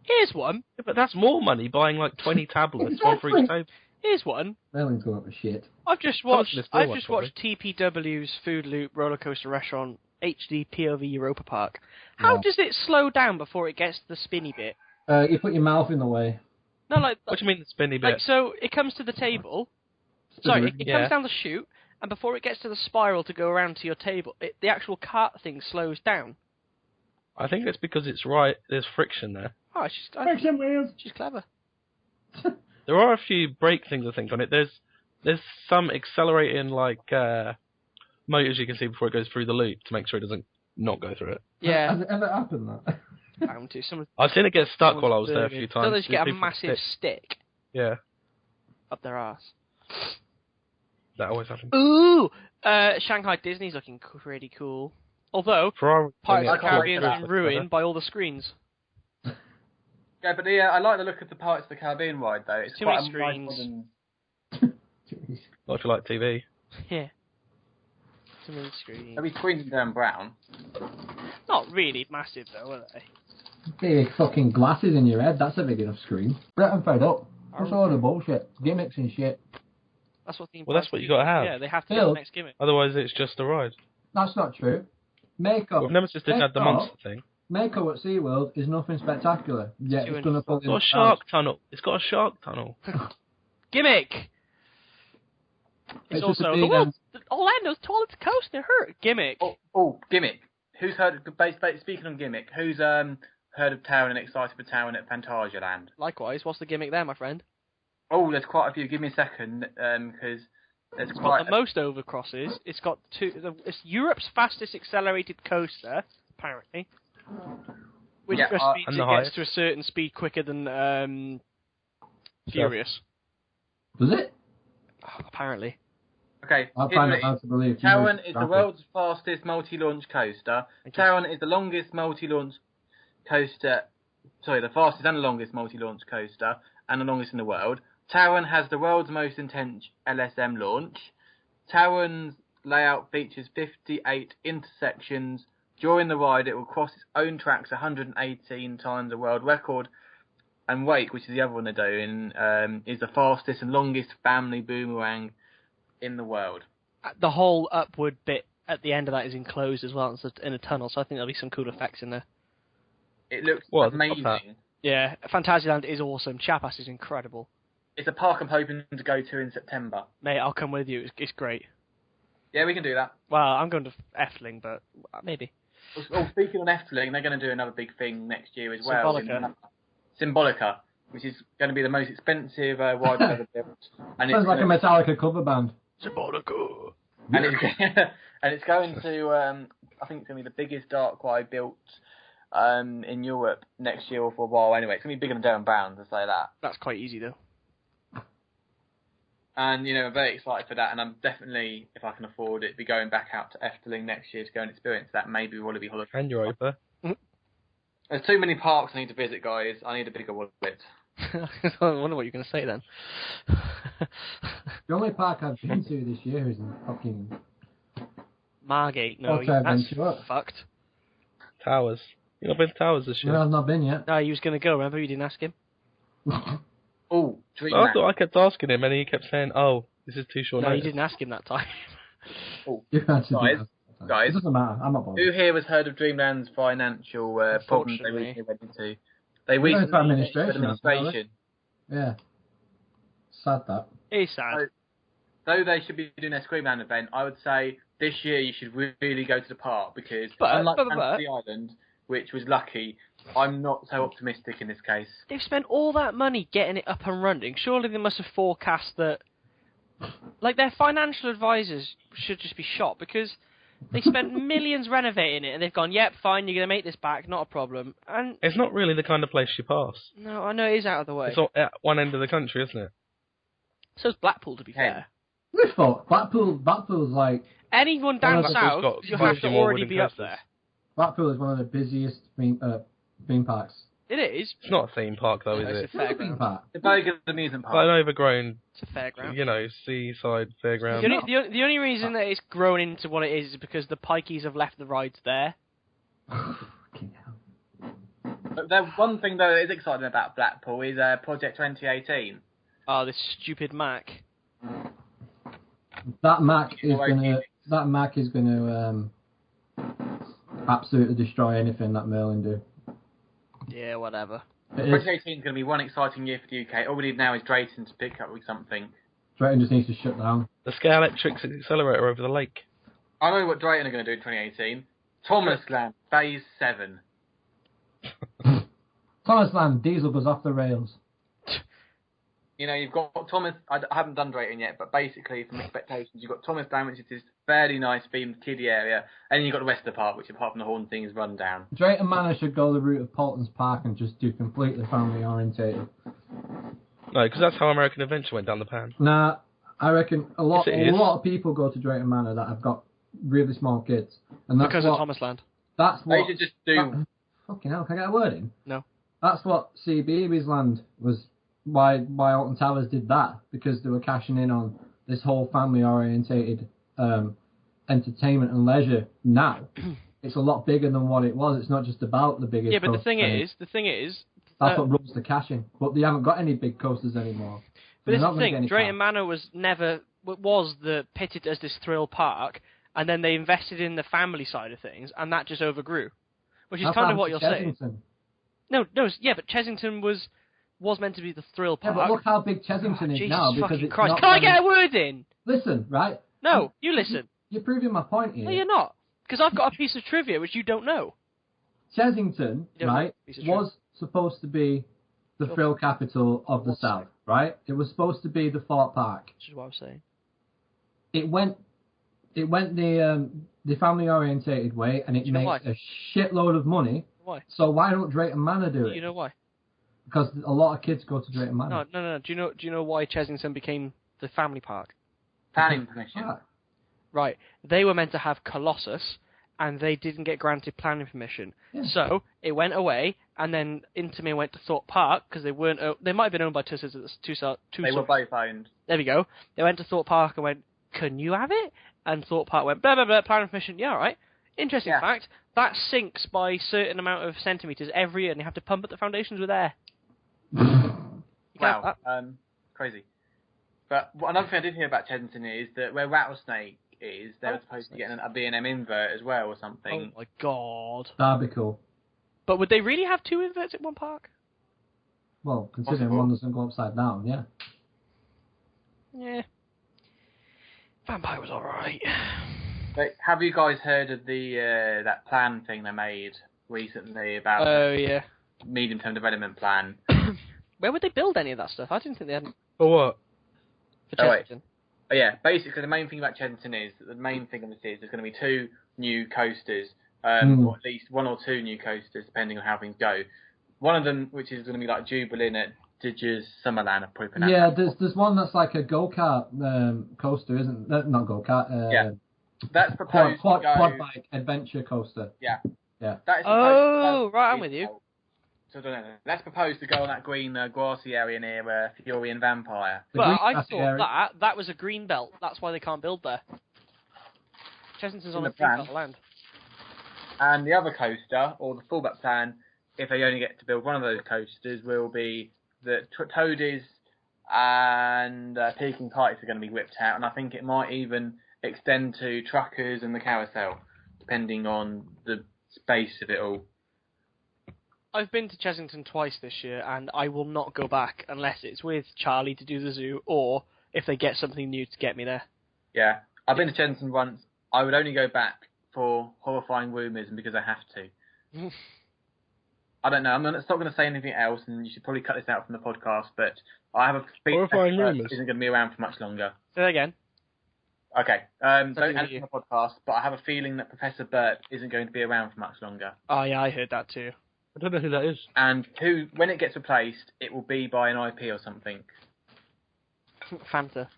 Here's one. Yeah, but that's more money buying like 20 tablets, one for each table. Here's one. Mailing's going up with shit. I've just watched Probably. TPW's Food Loop Rollercoaster Restaurant HD POV Europa Park. How Wow. does it slow down before it gets to the spinny bit? You put your mouth in the way. No, like What do you mean the spinny bit? like so it comes to the table. Sorry, it Yeah. comes down the chute, and before it gets to the spiral to go around to your table, the actual cart thing slows down. I think it's because it's right. There's friction there. Oh, Friction wheels. she's clever. There are a few brake things I think on it. There's some accelerating like motors you can see before it goes through the loop to make sure it doesn't not go through it. Yeah, Has it ever happened that? bound to. I've seen it get stuck while I was there a few times. Don't they just get a People massive stick. stick Yeah, up their ass? that always happens. Ooh, Shanghai Disney's looking pretty cool. Although Ferrari Pirates of I the can't Caribbean's wait for been that. ruined by all the screens. Yeah, but I like the look of the Pirates of the Caribbean ride though. It's Too quite many a screens. nice modern. Not if you like TV. Yeah. Too many screens. There'll be screens in Dan Brown. Not really massive though, are they? Big fucking glasses in your head. That's a big enough screen. Brett, I'm fed up. That's all the bullshit. Gimmicks and shit. That's what theme Well, that's parks what you do. gotta have. Yeah, they have to Phil. get the next gimmick. Otherwise, it's just a ride. That's not true. Makeup. Well, Nemesis didn't have the monster thing. Makeup at SeaWorld is nothing spectacular. Yet it's going to pull It's in got a shark tunnel. It's got a shark tunnel. Gimmick! It's It's just a also big, the world's Orlando's tallest coaster. Hurt gimmick. Oh, gimmick. Who's heard of, speaking of gimmick, who's heard of Towering and excited for Towering at Phantasialand? Likewise, what's the gimmick there, my friend? Oh, there's quite a few. Give me a second, because there's It's quite got the most overcrosses. It's got it's Europe's fastest accelerated coaster, apparently. Which Yeah, just means and it the gets highest. to a certain speed quicker than Furious. Does it? Apparently. Okay, I here's find what it it hard is. to believe. Towering is the world's fastest multi-launch coaster. Thank you. Towering is the longest multi-launch coaster. Sorry, the fastest and the longest multi-launch coaster, and the longest in the world. Towering has the world's most intense LSM launch. Towering's layout features 58 intersections. During the ride, it will cross its own tracks 118 times a world record. And Wake, which is the other one they're doing, is the fastest and longest family boomerang in the world. The whole upward bit at the end of that is enclosed as well. It's in a tunnel, so I think there'll be some cool effects in there. It looks What, the top hat? amazing. Yeah, Fantasyland is awesome. Chapass is incredible. It's a park I'm hoping to go to in September. Mate, I'll come with you. It's great. Yeah, we can do that. Well, I'm going to Efteling, but maybe. Oh, speaking on Efteling, they're going to do another big thing next year as well. Symbolica. Symbolica, which is going to be the most expensive ride ever built. And Sounds like a Metallica cover band. Symbolica. and it's going to, I think it's going to be the biggest dark ride built in Europe next year or for a while anyway. It's going to be bigger than Darren Brown, to say that. That's quite easy, though. And, I'm very excited for that, and I'm definitely, if I can afford it, be going back out to Efteling next year to go and experience that, maybe Wallaby Holiday. And Europa. There's too many parks I need to visit, guys. I need a bigger wallet. I wonder what you're going to say then. The only park I've been to this year is in fucking Margate, no, Okay, that's Ventura. fucked. Towers. You've not been to Towers this year? No, I've not been yet. No, he was going to go, remember? You didn't ask him? Oh, I thought I kept asking him, and he kept saying, "Oh, this is too short No, you notice." didn't ask him that time. You actually Guys, did. guys. It doesn't matter. I'm not bothered. Who here has heard of Dreamland's financial problems they Unfortunately. recently went into? They We're going recently for administration, administration. Yeah. Sad that. It's sad. Though they should be doing their Screamland event, I would say this year you should really go to the park because But- unlike but- Fantasy Island, which was lucky. I'm not so optimistic in this case. They've spent all that money getting it up and running. Surely they must have forecast that. Like, their financial advisors should just be shot, because they spent millions renovating it, and they've gone, yep, fine, you're going to make this back, not a problem. And It's not really the kind of place you pass. no, I know it is out of the way. It's at one end of the country, isn't it? So's Blackpool, to be Hey. fair. We thought Blackpool's like Anyone down Blackpool's south, got you have to more already wooden be up coasters. there. Blackpool is one of the busiest theme parks. It is. It's not a theme park, though, is It's it? a It's a theme fairground. park. The very good amusement It's park. an overgrown, It's a fairground. you know, seaside fairground. The only reason that it's grown into what it is because the Pikeys have left the rides there. Fucking hell. But the one thing though that is exciting about Blackpool is Project 2018. Oh, this stupid Mac. That Mac is gonna absolutely destroy anything that Merlin do. Yeah, whatever. It is. 2018 is going to be one exciting year for the UK. All we need now is Drayton to pick up with something. Drayton just needs to shut down. The Scalextric accelerator over the lake. I know what Drayton are going to do in 2018. Thomas Land, Phase 7. Thomas Land, diesel goes off the rails. You know, you've got Thomas. I haven't done Drayton yet, but basically, from expectations, you've got Thomas Land, which is this fairly nice themed kiddie area, and then you've got the rest of the park, which apart from the horn thing is run down. Drayton Manor should go the route of Paulton's Park and just do completely family orientated. No, because that's how American Adventure went down the pan. Nah, I reckon a lot Yes, it is. of people go to Drayton Manor that have got really small kids, and that's Because what, of Thomas Land. That's They what. should just do. Fucking hell! Can I get a word in? No. That's what CBeebies Land was. Why Alton Towers did that, because they were cashing in on this whole family orientated entertainment and leisure. Now it's a lot bigger than what it was. It's not just about the biggest. Yeah, but the coaster. thing is, That's what rules the cash in. But they haven't got any big coasters anymore. but They're this not is the gonna get thing. any Drayton cash. Manor was the pitted as this thrill park, and then they invested in the family side of things, and that just overgrew, which is That's kind of what what happened you're to saying. Chessington. No, yeah, but Chessington was meant to be the thrill Yeah, park. but look how big Chessington is Jesus now because fucking it's Christ! not Can I gonna- get a word in? Listen, right? No, you listen. You're proving my point here. No, you're not. Because I've got a piece of trivia which you don't know. Chessington, You don't know right, a piece of trivia. was supposed to be the Sure. thrill capital of the What's South, right? It was supposed to be the Fort Park. Which is what I'm saying. It went the family orientated way, and it You know makes why? a shitload of money. Why? So why don't Drayton Manor do it? You know why? Because a lot of kids go to Drayton Manor. No. Do you know why Chessington became the family park? Planning permission. Ah, Right. They were meant to have Colossus, and they didn't get granted planning permission. Yeah. So it went away, and then Intomere went to Thorpe Park because they weren't. They might have been owned by two. They were both owned. There we go. They went to Thorpe Park and went, "Can you have it?" And Thorpe Park went, "Blah blah blah." Planning permission. Yeah, all right. Interesting Yeah. fact. That sinks by a certain amount of centimeters every year, and they have to pump up the foundations with air. Wow. Crazy. But another thing I did hear about Chessington is that where Rattlesnake is, they were supposed to get a B&M invert as well or something. Oh my god. That'd be cool. But would they really have two inverts at one park? Well, considering Possible. one doesn't go upside down, yeah. Yeah. Vampire was alright. But have you guys heard of the that plan thing they made recently about Oh, yeah. medium-term development plan? Where would they build any of that stuff? I didn't think they had For what? for Oh, wait. Chessington. But yeah, basically the main thing about Chessington is that the main thing of this is there's going to be two new coasters, or at least one or two new coasters, depending on how things go. One of them, which is going to be like Jubilee at Didge's Summerland, I've probably pronounced Yeah, that. there's one that's like a go-kart coaster, isn't that? Not go-kart. Yeah. That's proposed quad to go. bike adventure coaster. Yeah. Yeah. That is Oh, proposed to go- right, I'm with you. So I don't know. That's proposed to go on that green grassy area near Fury and Vampire. The But green I grassy thought area- that was a green belt. That's why they can't build there. Chessington's on In a the green plan. belt of land. And the other coaster, or the fallback plan, if they only get to build one of those coasters, will be that Toadies and Peking Kites are going to be whipped out, and I think it might even extend to Truckers and the Carousel, depending on the space of it all. I've been to Chessington twice this year, and I will not go back unless it's with Charlie to do the zoo, or if they get something new to get me there. Yeah, I've been to Chessington once. I would only go back for horrifying rumours and because I have to. I don't know. I'm not going to say anything else, and you should probably cut this out from the podcast. But I have a feeling Horrifying that rumours. isn't going to be around for much longer. Say that again. Okay. Don't Something add it you- to the podcast, but I have a feeling that Professor Burt isn't going to be around for much longer. Oh yeah, I heard that too. I don't know who that is. And when it gets replaced, it will be by an IP or something. Fanta.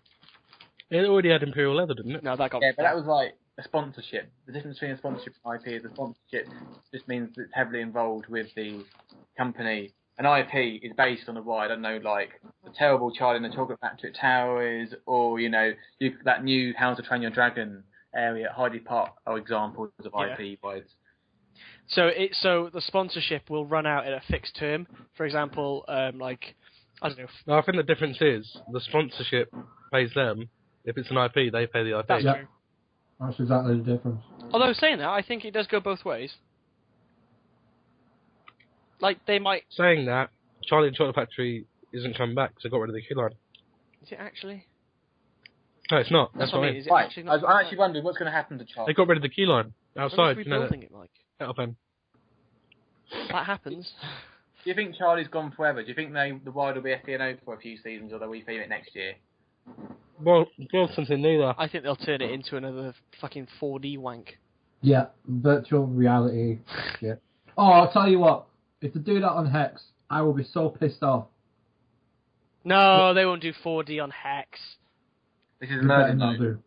It already had Imperial Leather, didn't it? No, that got. Yeah, but that was like a sponsorship. The difference between a sponsorship and IP is a sponsorship just means that it's heavily involved with the company. An IP is based on a ride. I don't know, like the terrible Charlie and the Chocolate Factory at Towers, or that new How to Train Your Dragon area at Heidi Park are examples of IP rides. So the sponsorship will run out at a fixed term. For example, like I don't know. No, I think the difference is the sponsorship pays them. If it's an IP, they pay the IP. That's Yeah. true. That's exactly the difference. Although saying that, I think it does go both ways. Like they might. Saying that, Charlie and Chocolate Factory isn't coming back because they got rid of the queue line. Is it actually? No, it's not. That's That's what what I I mean. mean. Is it Right. actually I not? was actually wondering what's going to happen to Charlie. They got rid of the queue line outside. You know that. rebuilding it, Mike. That'll pen. That happens. Do you think Charlie's gone forever? Do you think the ride will be FDNO for a few seasons, or they'll refilm it next year? Well, something neither. I think they'll turn it into another fucking 4D wank. Yeah, virtual reality shit. Oh, I'll tell you what. If they do that on Hex, I will be so pissed off. No, they won't do 4D on Hex. This is They better Merlin. not do.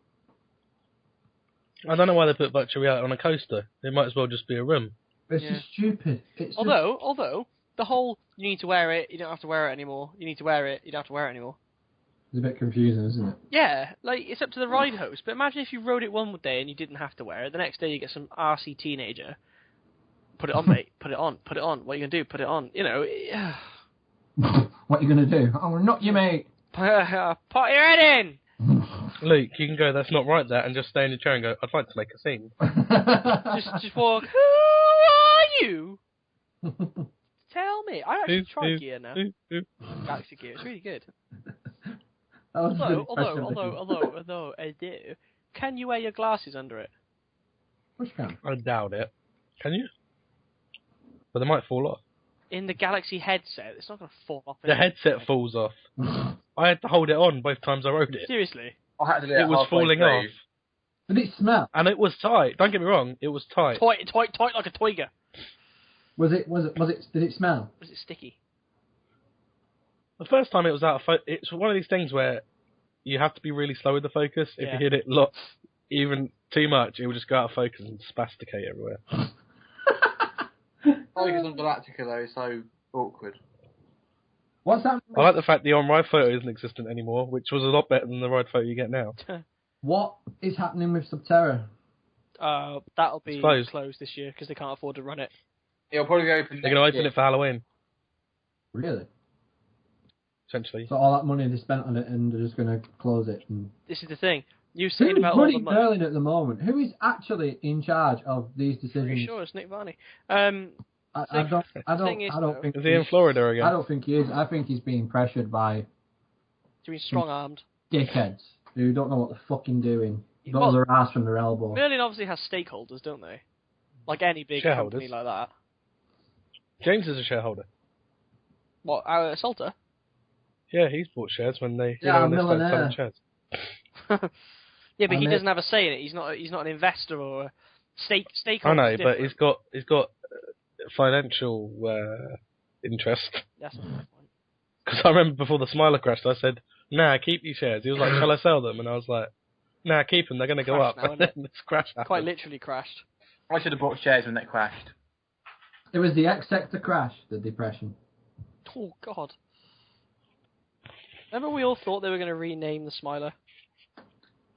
I don't know why they put virtual reality on a coaster. It might as well just be a room. It's Yeah. just stupid. It's Although the whole you need to wear it, you don't have to wear it anymore. You need to wear it, you don't have to wear it anymore. it's a bit confusing, isn't it? Yeah, like it's up to the ride host. But imagine if you rode it one day and you didn't have to wear it. The next day you get some RC teenager. Put it on, mate. Put it on. Put it on. What are you gonna do? Put it on. You know. What are you going to do? I'm going to knock you, mate. Put your head in. Luke, you can go, that's not right, that, and just stay in your chair and go, I'd like to make a scene. Just walk. Who are you? Tell me. I actually tried gear now. Galaxy gear. It's really good. That was a good impression of the- Although, I do. Can you wear your glasses under it? Which can? I doubt it. Can you? But they might fall off. In the Galaxy headset, it's not going to fall off. The headset falls off. I had to hold it on both times I rode it. Seriously. I had to do It was halfway falling through. off. Did it smell? And it was tight. Don't get me wrong, it was tight. Tight like a toiger. Did it smell? Was it sticky? The first time it was out of focus. It's one of these things where you have to be really slow with the focus. If Yeah. you hit it even too much, it will just go out of focus and spasticate everywhere. Focus on Galactica though is so awkward. What's happening? I like the fact the on-ride photo isn't existent anymore, which was a lot better than the ride photo you get now. What is happening with Subterra? That'll be It's closed. closed this year because they can't afford to run it. It'll probably be open. They're going to open it for Halloween, Really? essentially. So all that money they spent on it, and they're just going to close it. And... This is the thing. You're saying Who's about all the running money. Berlin at the moment? Who is actually in charge of these decisions? Pretty sure it's Nick Varney. I thing is, don't though- think Is he in Florida again? I don't think he is. I think he's being pressured by To be strong-armed. dickheads who don't know what they're fucking doing. Got Well- their ass from their elbow. Merlin obviously has stakeholders, don't they? Like any big Shareholders. company like that. James is a shareholder. What, Salter? Yeah, he's bought shares when they Yeah, when they started millionaire. selling shares. Yeah, but he And doesn't have a say in it. He's not an investor or a stakeholder. I know, is but different. he's got financial interest. That's not the point. Because I remember before the Smiler crashed, I said, "Nah, keep your shares." He was like, "Shall I sell them?" And I was like, "Nah, keep them. They're going to go Crashed up." now, And then this crash happened. Quite literally crashed. I should have bought shares when that crashed. It was the X-Sector crash, the depression. Oh God. Remember we all thought they were going to rename the Smiler?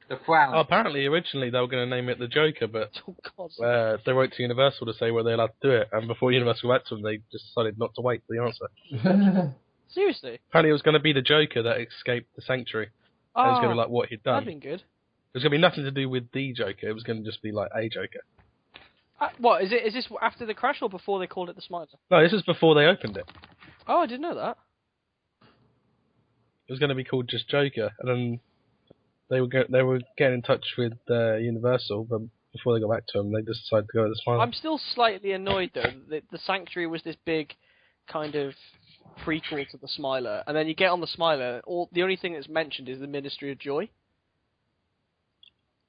The frown. Oh, apparently, originally they were going to name it the Joker, but Oh God. they wrote to Universal to say were they allowed to do it, and before Universal got back to them, they just decided not to wait for the answer. Seriously? Apparently, it was going to be the Joker that escaped the Sanctuary. It was going to be like what he'd done. That'd been good. It was going to be nothing to do with the Joker. It was going to just be like a Joker. What is it? Is this after the crash or before they called it the Smiler? No, this is before they opened it. Oh, I didn't know that. It was going to be called just Joker, and then they were getting in touch with Universal, before they got back to him, they just decided to go with the Smiler. I'm still slightly annoyed though that the Sanctuary was this big kind of prequel to the Smiler, and then you get on the Smiler, the only thing that's mentioned is the Ministry of Joy.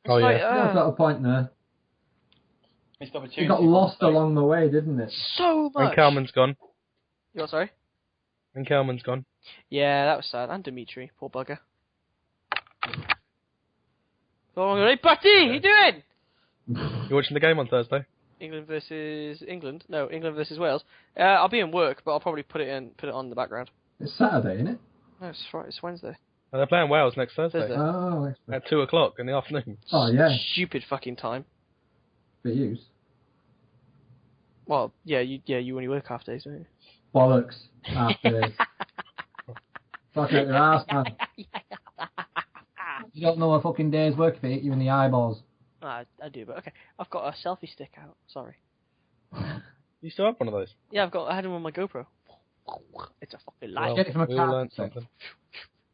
It's Oh, yeah. I've got a point there. Missed opportunity. It got lost along the way, didn't it? So much. And Kalman's gone. You what, sorry? And Kalman's gone. Yeah, that was sad. And Dimitri, poor bugger. Oh, hey, Buddy, how you doing? You watching the game on Thursday? England versus England? No, England versus Wales. I'll be in work, but I'll probably put it on the background. It's Saturday, isn't it? No, it's Friday. It's Wednesday. And they're playing Wales next Thursday. Thursday. Oh, At 2:00 in the afternoon. oh yeah. Stupid fucking time. But you. Well, yeah, you only work half days, don't you? Bollocks. Half days. Fuck out your ass, man. You don't know a fucking day's work if it hit you in the eyeballs. I do, but okay. I've got a selfie stick out. Sorry. You still have one of those? Yeah, I had him on my GoPro. It's a fucking light. Get it from a we all car. learned something.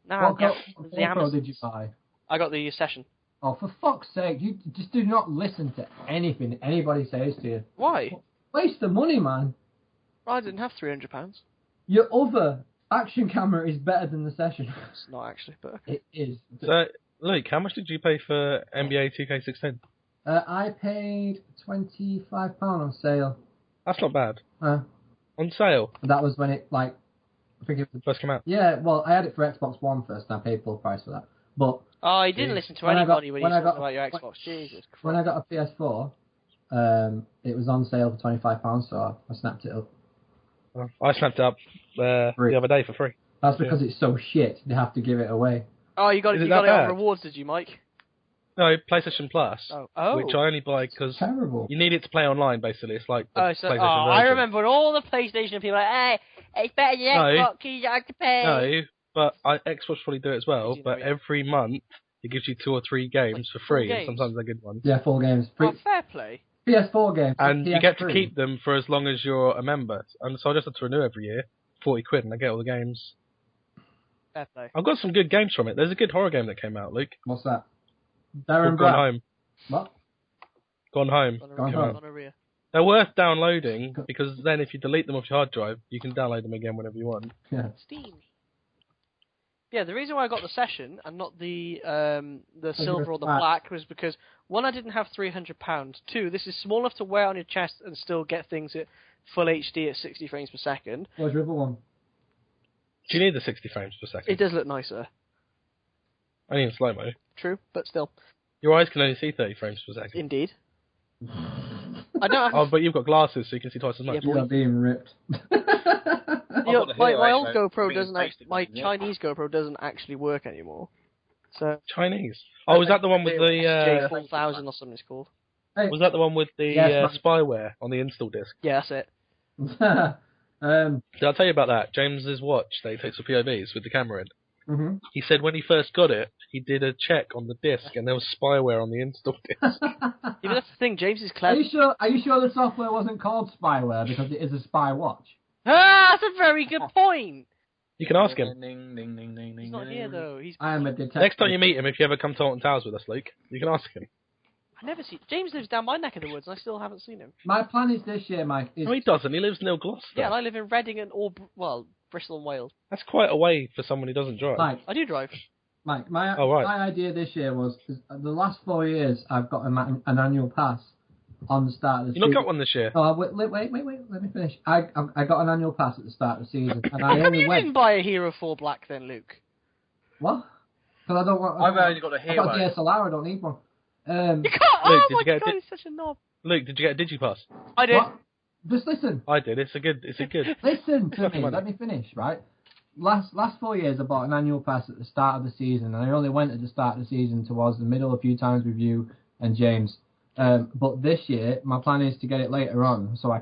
Nah, What the GoPro Amazon. did you buy? I got the Session. Oh, for fuck's sake, you just do not listen to anything anybody says to you. Why? Waste the money, man. I didn't have £300. Your other action camera is better than the Session. It's not actually, but okay. It is. So, Luke, how much did you pay for NBA 2K16? I paid £25 on sale. That's not bad. Uh, On sale? that was when it, I think it was... First come out. Yeah, well, I had it for Xbox One first, and I paid full price for that. But Oh, you didn't listen to When I got- anybody when when you I talked got- about your when- Xbox. Jesus Christ. when I got a PS4, it was on sale for £25, so I snapped it up. I snapped it up Free. the other day for free. That's because it's so shit, they have to give it away. Oh, you got Is it. it You got that it on bad? rewards, did you, Mike? No, PlayStation Plus, Oh. which I only buy because Terrible. you need it to play online, basically. It's like the Oh, PlayStation I version. remember when all the PlayStation people were like, hey, it's better than No. Xbox, you don't have to pay. No, but Xbox probably do it as well, Did you know, but yeah. every month it gives you 2 or 3 games for free, games? and sometimes they're good ones. Yeah, 4 games. Oh, fair play. PS4 games. And you get to PS3. keep them for as long as you're a member. And so I just have to renew every year, £40, and I get all the games. Fair play. I've got some good games from it. There's a good horror game that came out, Luke. What's that? Called Darren Gone Brown. Home. What? Gone Home. Gone Home. Gonorrhea. They're worth downloading because then if you delete them off your hard drive, you can download them again whenever you want. Yeah. Steam. Yeah, the reason why I got the Session and not the silver or the black was because, one, I didn't have £300. 2, this is small enough to wear on your chest and still get things at full HD at 60 frames per second. Where's your other one? Do you need the 60 frames per second? It does look nicer. Only in slow-mo. True, but still. Your eyes can only see 30 frames per second. Indeed. I don't have Oh, but you've got glasses, so you can see twice as much. Yeah, You are being ripped. my old GoPro Being doesn't tasted, my doesn't it? Chinese GoPro doesn't actually work anymore. So Chinese. Oh, was that the one with the... J4000 or something it's called. was that the one with the Yes, spyware on the install disc? Yeah, that's it. Did I tell you about that? James's watch that he takes for POVs with the camera in. Mhm. He said when he first got it, he did a check on the disc and there was spyware on the install disc. Yeah, but that's the thing, James is Are clever. you sure? Are you sure the software wasn't called spyware because it is a spy watch? Ah, that's a very good point! You can ask him. He's not here though. I am a detective. Next time you meet him, if you ever come to Alton Towers with us, Luke, you can ask him. I never see. James lives down my neck of the woods, and I still haven't seen him. My plan is this year, Mike. Is No, he doesn't. He lives near Gloucester. Yeah, and I live in Reading and Bristol and Wales. That's quite a way for someone who doesn't drive. I do drive. Mike, my Oh, right. my idea this year was the last 4 years I've got an annual pass on the start of the You not season. got one this year? Oh, wait, let me finish. I got an annual pass at the start of the season, and I How come only you went. didn't buy a Hero 4 Black then, Luke? What? Because I don't want. I've only got a I've got hero. DSLR. I don't need one. You can't. Luke, Oh did my you get a god, di- he's such a knob. Luke, did you get a Digipass? I did. What? Just listen. I did. It's a good. Listen to Fuck me. money. Let me finish. Right. Last 4 years, I bought an annual pass at the start of the season, and I only went at the start of the season towards the middle a few times with you and James. But this year, my plan is to get it later on, so I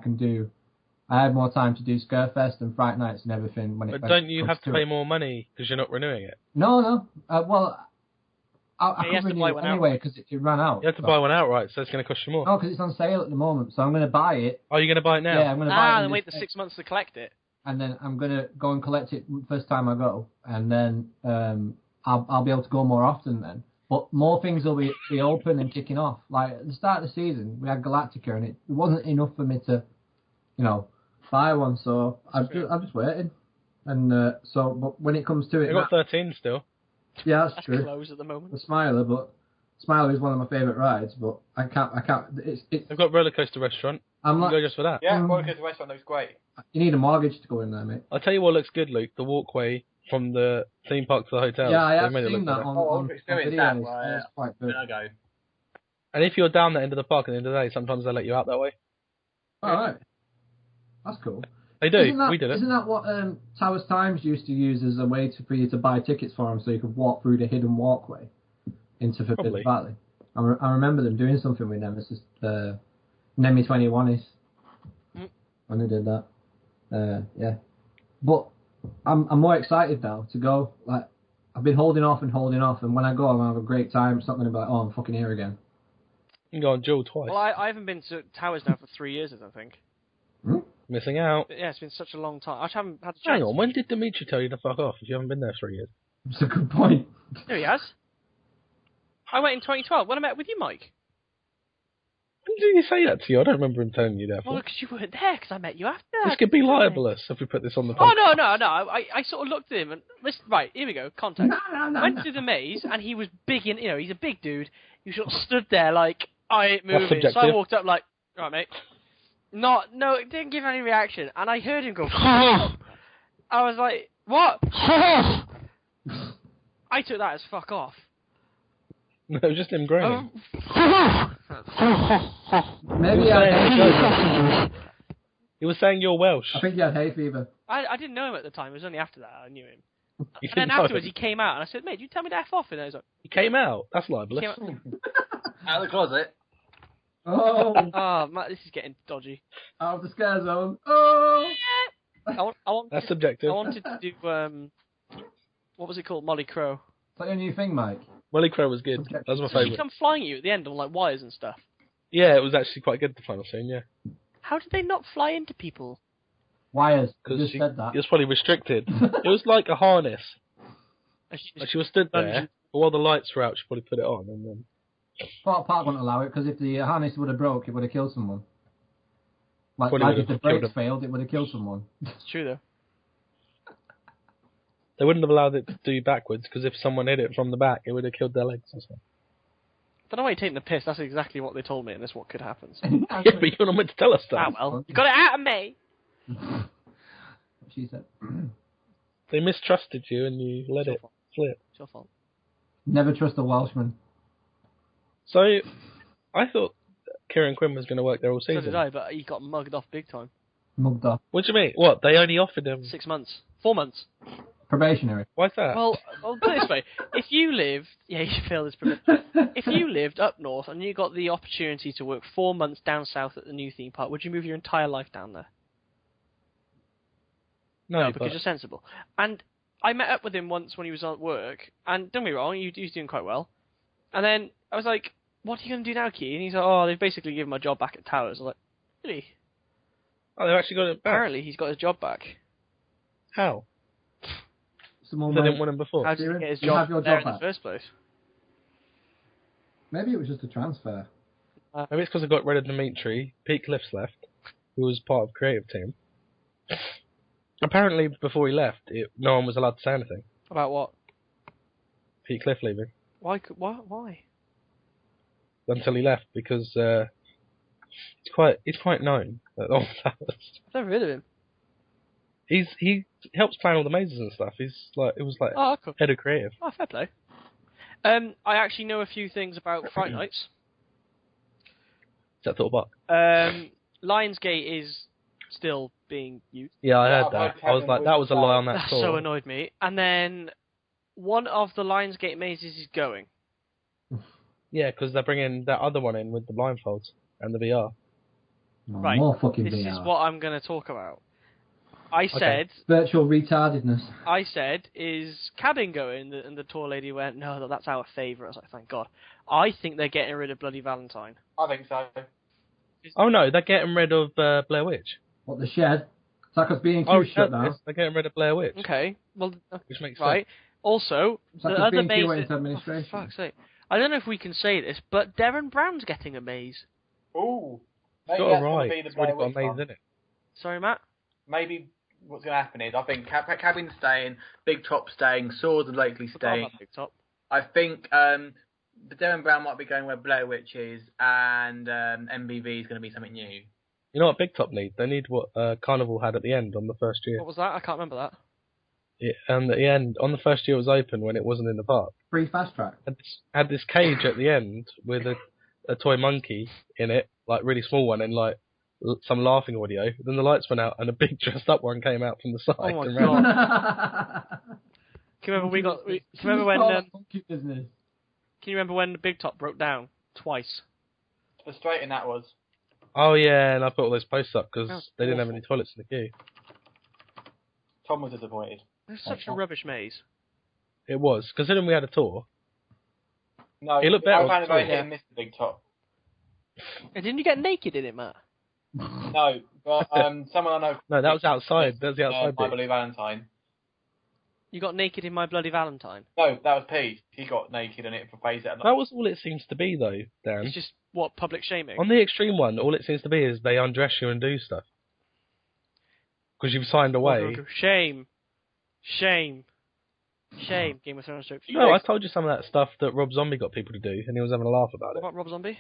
had more time to do Scarefest and Fright Nights and everything. But don't you have to pay more money because you're not renewing it? No. Well, I Yeah, you have could to renew buy it one anyway because it ran out. You have to buy one outright, so it's going to cost you more. No, because it's on sale at the moment, so I'm going to buy it. Are you going to buy it now? Yeah, I'm going to buy it. Then wait the 6 months to collect it. And then I'm going to go and collect it first time I go, and then I'll be able to go more often then. But more things will be open and kicking off. Like at the start of the season, we had Galactica, and it wasn't enough for me to, buy one. So I'm just waiting. And but when it comes to it, They've got 13 still. yeah, that's That's true. closed at the moment. The Smiler is one of my favourite rides, but I can't. It's. They've got Rollercoaster Restaurant. I'm You not. can go just for that. Yeah, Rollercoaster restaurant looks great. You need a mortgage to go in there, mate. I'll tell you what looks good, Luke. The walkway from the theme park to the hotel. Yeah, I They have made it seen look that better. on I've experienced that. videos. Well, It's quite good. Then I go. And if you're down the end of the park at the end of the day, sometimes they let you out that way. All right, that's cool. They do. We did it. Isn't that what Towers Times used to use as a way for you to buy tickets for them, so you could walk through the hidden walkway into Forbidden Probably. Valley? I remember them doing something with Nemesis, Nemi 21 is when they did that. Yeah, but I'm more excited now to go. Like I've been holding off, and when I go, I'm gonna have a great time. It's not gonna be like, oh, I'm fucking here again. You can go on Jewel twice. Well, I haven't been to Towers now for 3 years, I don't think. Missing out. But yeah, it's been such a long time. I just haven't had a chance. Hang on, when did Dimitri tell you to fuck off if you haven't been there 3 years? It's a good point. There he has. I went in 2012 when I met with you, Mike. When did he say that to you? I don't remember him telling you that. Well, because you weren't there, because I met you after. This could be libelous if we put this on the Oh, podcast. no. I sort of looked at him and... Listen, right, here we go. Context. Went to the maze, and he was big in... he's a big dude. He sort of stood there like, I ain't moving. So I subjective. walked up like, right, mate. No, it didn't give any reaction. And I heard him go... I was like, what? I took that as fuck off. No, it was just him groaning. Maybe he had hay fever. He was saying you're Welsh. I think he had hay fever. I didn't know him at the time. It was only after that I knew him. You And didn't then know afterwards him. he came out and I said, mate, you tell me to F off. And he's like, He came out. That's libelous. came out, Out of the closet. Oh, oh, Matt, this is getting dodgy. out of the scare zone. Oh. That's subjective. I wanted to do, what was it called? Molly Crow. Is that your new thing, Mike? Molly Crow was good. That was my So she favourite. come flying at you at the end on like wires and stuff. Yeah, it was actually quite good, the final scene, yeah. How did they not fly into people? Wires. You Because just she said that. was probably restricted. It was like a harness. And she Like just- she was stood there, Dungeon. but while the lights were out, she probably put it on, and then... Thought Park wouldn't allow it because if the harness would have broke, it would have killed someone. Like Probably if would the have killed brakes failed, it would have killed someone. It's true though. They wouldn't have allowed it to do backwards, because if someone hit it from the back, it would have killed their legs or something. Don't know why you're taking the piss. That's exactly what they told me, and that's what could happen. So. Yeah, but you're not meant to tell us Ah, that. well, you got it out of me. She said. They mistrusted you, and you let it slip. It's your fault. Never trust a Welshman. So, I thought Kieran Quinn was going to work there all So season. did I, but he got mugged off big time. Mugged off. What do you mean? What, they only offered him... 6 months. 4 months. Probationary. Why's that? Well, put it this way. If you lived... Yeah, you failed this permit. If you lived up north and you got the opportunity to work 4 months down south at the new theme park, would you move your entire life down there? no, Because but you're sensible. And I met up with him once when he was at work, and don't get me wrong, he was doing quite well. And then I was like, what are you going to do now, Key? And he's like, oh, they've basically given my job back at Towers. I was like, really? oh, they've actually got it back. Apparently he's got his job back. How? Someone They might- didn't want him before. How did he Kieran, get his you have job your there job in the back. first place? Maybe it was just a transfer. Maybe it's because I got rid of Dimitri. Pete Cliff's left, who was part of the creative team. Apparently, before he left, no one was allowed to say anything. About what? Pete Cliff leaving. Why? Why? Until he left, because he's quite known at all Towers. I've never heard of him. He helps plan all the mazes and stuff. It was like Oh, cool. head of creative. Oh, fair play. I actually know a few things about Fright Nights. Is that thought about? Lionsgate is still being used. Yeah, I heard I've that. heard I was like, that was a lie on that That score. so annoyed me. And then one of the Lionsgate mazes is going. Yeah, because they're bringing that other one in with the blindfolds and the VR. Oh, Right. More fucking This VR. is what I'm going to talk about. I said, Virtual retardedness. is cabin going? And the tour lady went, no, that's our favourite. I was like, thank God. I think they're getting rid of bloody Valentine. I think so. Oh no, they're getting rid of Blair Witch. What, the shed? It's like us being Oh, shut down. they're getting rid of Blair Witch, Okay, well, which makes right. Also, It's the like us other being Q mazes... into administration. For fuck's sake. I don't know if we can say this, but Darren Brown's getting a maze. Ooh. It's Maybe got that's a going ride. to be the It's already Blair got a Witch maze one. in it. Sorry, Matt? Maybe what's going to happen is, I think Cabin's staying, Big Top's staying, Swords are likely Forgot staying. about Big Top. I think the Darren Brown might be going where Blair Witch is, and MBV is going to be something new. You know what Big Top need? They need what Carnival had at the end on the first year. What was that? I can't remember that. And at the end, on the first year it was open when it wasn't in the park. Free fast track. Had this cage at the end with a toy monkey in it, like really small one, and like some laughing audio. Then the lights went out and a big dressed up one came out from the side. Oh my and God. ran. Can you remember can you remember when monkey business. can you remember when the Big Top broke down twice? Frustrating that was. Oh yeah, and I put all those posts up because That's they didn't have awful. any toilets in the queue. Tom was disappointed. It's such a rubbish maze. It was, considering we had a tour. No, It looked better I found it on very the hit tour. and miss the Big Top. And didn't you get naked in it, Matt? No, but someone I know. No, that was outside. That was the outside My bit. Blue Valentine. You got naked in My Bloody Valentine. No, that was Pete. He got naked in it for phase it. That was all it seems to be, though, Dan. It's just what public shaming. On the extreme one, all it seems to be is they undress you and do stuff. Because you've signed away. Shame. Shame. Shame. Game of Thrones joke. No, I told you some of that stuff that Rob Zombie got people to do, and he was having a laugh about What it. about Rob Zombie?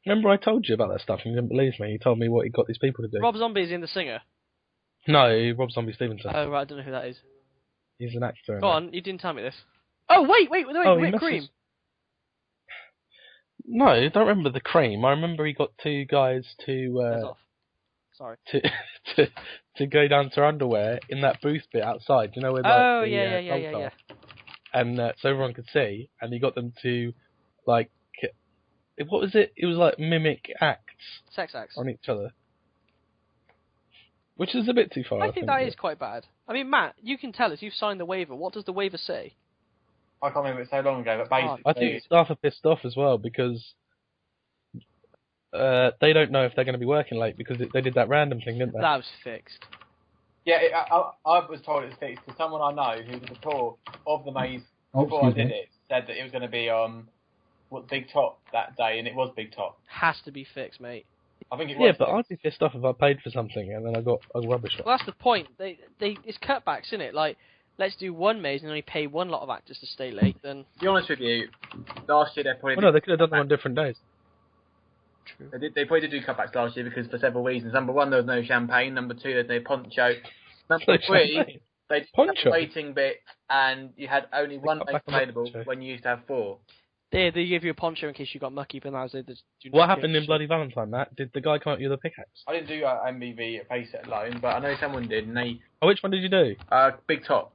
Remember I told you about that stuff and you didn't believe me? He told me what he got these people to do. Rob Zombie is in The Singer. No, Rob Zombie Stevenson. Oh, right, I don't know who that is. He's an actor. in Go it. on, you didn't tell me this. Oh, wait, he whipped messes- cream. No, I don't remember the cream. I remember he got two guys That's off. Sorry. to go down to her underwear in that booth bit outside. You know where? Like, Oh, the, yeah. And so everyone could see, and he got them to, like, what was it? It was like mimic acts Sex acts. on each other, which is a bit too far. I think that is quite bad. I mean, Matt, you can tell us. You've signed the waiver. What does the waiver say? I can't remember it so long ago, but basically, I think staff are pissed off as well because they don't know if they're going to be working late because they did that random thing, didn't they? That was fixed. yeah, I was told it was fixed because someone I know who did a tour of the maze before I excuse did me. it said that it was going to be on Big Top that day, and it was Big Top. Has to be fixed, mate. I think it was. Yeah, but I'd fixed. be pissed off if I paid for something and then I got a rubbish one. Well, that's the point. It's cutbacks, isn't it? Like, let's do one maze and only pay one lot of actors to stay late. Then To be honest with you, last year they probably Well, no, they could have done them on different days. true. They probably did do cutbacks last year because for several reasons. Number one, there was no champagne. Number two, there's no poncho. Number No three, champagne. they had Poncho? a waiting bit, and you had only one cut maze back on the available poncho. when you used to have four. They give you a poncho in case you got mucky, but now they just do What not happened give in Bloody Valentine, Matt? Did the guy come at you with a pickaxe? I didn't do MBV at Face It alone, but I know someone did, and they Oh, which one did you do? Big Top.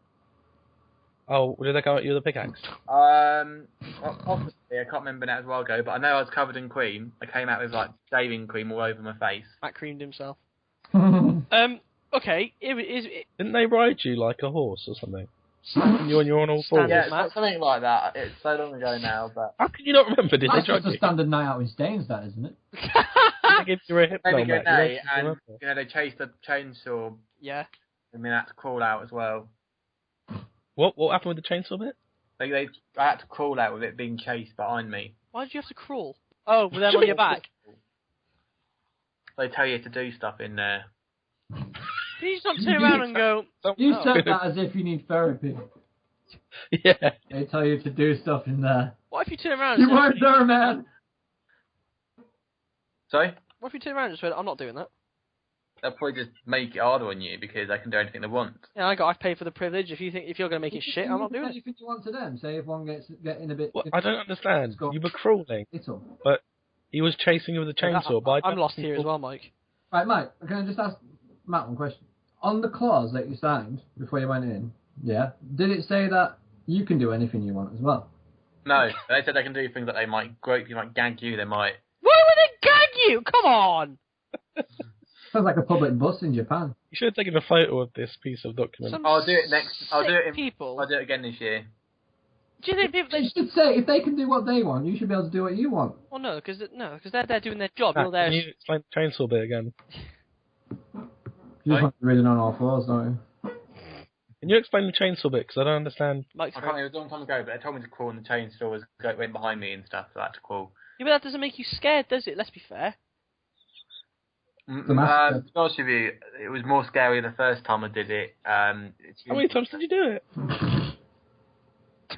Oh, did they come at you with a pickaxe? Well, possibly, I can't remember now, it was a while ago, but I know I was covered in cream. I came out with like shaving cream all over my face. Matt creamed himself. That's Okay. It Didn't they ride you like a horse or something? And you on all fours? Standard. Yeah, Matt? something like that. It's so long ago now, but How can you not remember? Did they drug just a you? standard night out in Staines, that, isn't it? Did they give you a hip maybe bell, go Matt? You day, don't and remember. they chased the chainsaw, yeah. and then I had to crawl out as well. What happened with the chainsaw bit? I had to crawl out with it being chased behind me. Why did you have to crawl? Oh, with them on your back. They tell you to do stuff in there. Can you just not turn around and go? You Oh. said that as if you need therapy. Yeah. They tell you to do stuff in there. What if you turn around? You And said, weren't there, man! Sorry? what if you turn around and just went, I'm not doing that. They'll probably just make it harder on you because they can do anything they want. Yeah, I've paid for the privilege. If you're going to make it shit, I'm not doing it. Anything you want to them. Say if one gets getting a bit... What? I don't understand. You were crawling. Little. He was chasing you with a chainsaw. But I'm lost here as well, Mike. Right, Mike, can I just ask Matt one question? On the clause that you signed before you went in, yeah, did it say that you can do anything you want as well? No, they said they can do things that they might grope you, might gag you, they might... Why would they gag you? Come on! Sounds like a public bus in Japan. You should have taken a photo of this piece of document. Some I'll do it next... I'll do it sick people. I'll do it again this year. Do you think people... You should say, if they can do what they want, you should be able to do what you want. Well, no, because they're there doing their job. Matt, You're there. can you explain the chainsaw bit again? You just want to be ridden on all fours, don't Can you explain the chainsaw bit? Because I don't understand. Mike's I can't remember, it was a long time ago, but they told me to crawl and the chainsaw went behind me and stuff, so I had to crawl. Yeah, but that doesn't make you scared, does it? Let's be fair. The master. To be honest with you, it was more scary the first time I did it. How many times did you do it?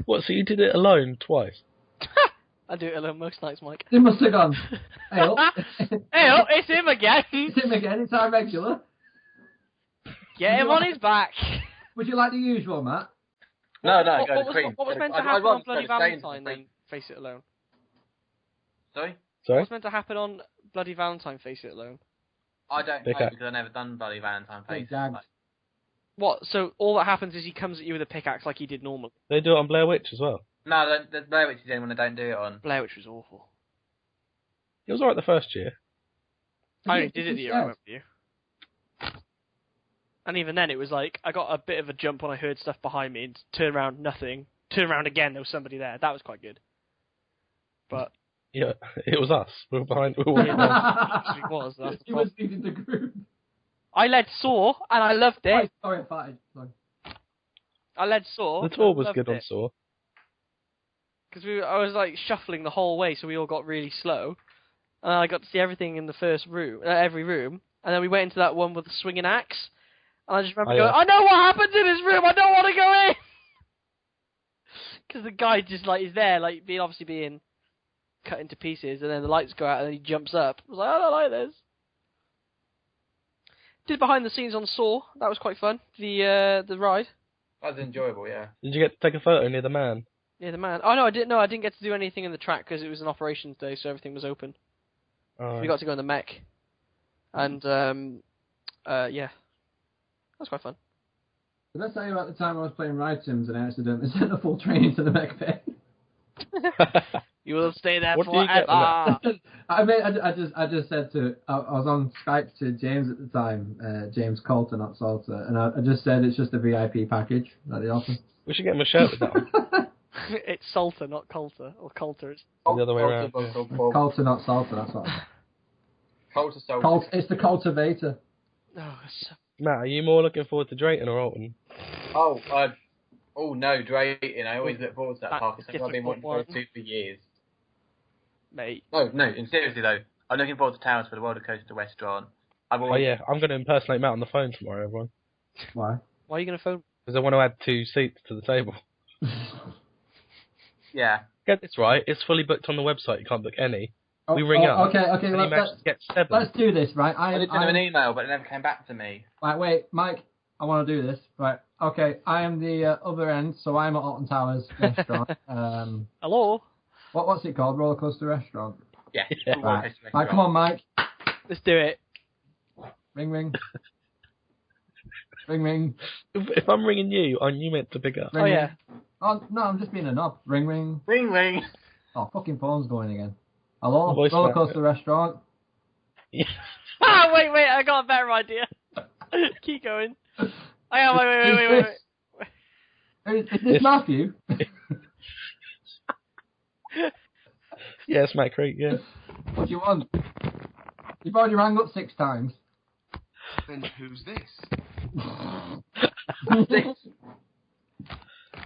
What, so you did it alone twice? I do it alone most nights, Mike. He must have gone. Hey, up. Hey, oh, it's him again. It's him again. It's our regular. Get him on his back. Would you like the usual, Matt? No, What go to was, Queen. what was meant to I'd happen rather on Bloody go to Staines Valentine than then Face It Alone? Sorry? Sorry? What's meant to happen on Bloody Valentine Face It Alone? I don't know Pickaxe. because I've never done Bloody Valentine Big Face. gags. What? So all that happens is he comes at you with a pickaxe like he did normally. They do it on Blair Witch as well. No, there's Blair Witch is the only one I don't do it on. Blair Witch was awful. It was alright the first year. I only did it the year I went with you. And even then, it was like, I got a bit of a jump when I heard stuff behind me, and turned around, nothing. Turned around again, there was somebody there. That was quite good. But... Yeah, it was us. We were behind. We were it walking actually was. That's the He was problem. leading the group. I led Saw, and I loved it. Sorry, I farted. Sorry. I led Saw. The tour and I was loved good on it. Saw. Because I was like shuffling the whole way, so we all got really slow. And I got to see everything in the first room, every room. And then we went into that one with the swinging axe. And I just remember going, yeah. I know what happens in this room, I don't want to go in! Because the guy just like is there, like obviously being cut into pieces, and then the lights go out and then he jumps up. I was like, I don't like this. Did behind the scenes on Saw, that was quite fun. The ride. That was enjoyable, yeah. Did you get to take a photo near the man? Yeah, the man. Oh no, I didn't. No, I didn't get to do anything in the track because it was an operations day, so everything was open. Oh, We got to go in the mech, and yeah, that's quite fun. Did I tell you about the time I was playing Ride Sims and I accidentally sent a full train into the mech bay? You will stay there What do you get forever. I just said to I was on Skype to James at the time, James Coulter, not Salter, and I just said it's just a VIP package that they offer. We should get him a shirt with that on. It's Salter, not Coulter, or Coulter. It's... The other way around. Coulter, not Salter. That's what. It's the cultivator. Oh, it's so... Matt, are you more looking forward to Drayton or Alton? Oh no, Drayton. I always look forward to that That's park. It's something I've been wanting to go one. to for years. Mate. No, and seriously though, I'm looking forward to Towers for the Rollercoaster restaurant. Oh yeah, I'm going to impersonate Matt on the phone tomorrow, everyone. Why? Why are you going to phone? Because I want to add 2 seats to the table. Yeah. Get this right, it's fully booked on the website, you can't book any. We ring up, Okay, and he managed to get 7. let's do this, right? I did send him an email, but it never came back to me. Right, wait, Mike, I want to do this. Right, okay, I am the other end, so I'm at Alton Towers restaurant. Hello? What's it called? Rollercoaster restaurant. Yeah. Yeah. Right, come on, Mike. Let's do it. Ring, ring. Ring, ring. If I'm ringing you, aren't you meant to pick up? Ring, Oh, ring. yeah. Oh, no, I'm just being a knob. Ring, ring. Ring, ring. Oh, fucking phone's going again. Hello? Voice Rollercoaster restaurant. Ah, wait, I got a better idea. Keep going. Hang on, wait. Is this Matthew? Yes, Matt Creek, yeah. What do you want? You've already rang up 6 times. Then who's this?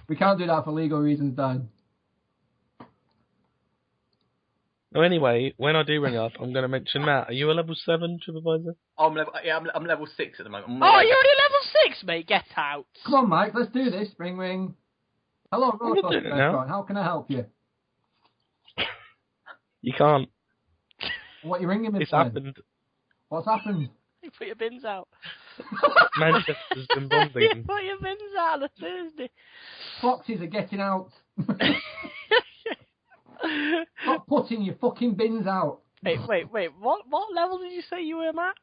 We can't do that for legal reasons, Dan. No, anyway, when I do ring up, I'm going to mention Matt. Are you a level 7 supervisor? I'm level 6 at the moment. Oh, you're already level 6, mate. Get out. Come on, Mike, let's do this. Ring, ring. Hello, I'm not doing Rollercoaster it now. restaurant. How can I help you? You can't. What are you ringing me It's for? happened. What's happened? You put your bins out. Manchester's been You bombing. put your bins out on a Thursday. Foxes are getting out. Stop putting your fucking bins out. Wait. What level did you say you were, Matt?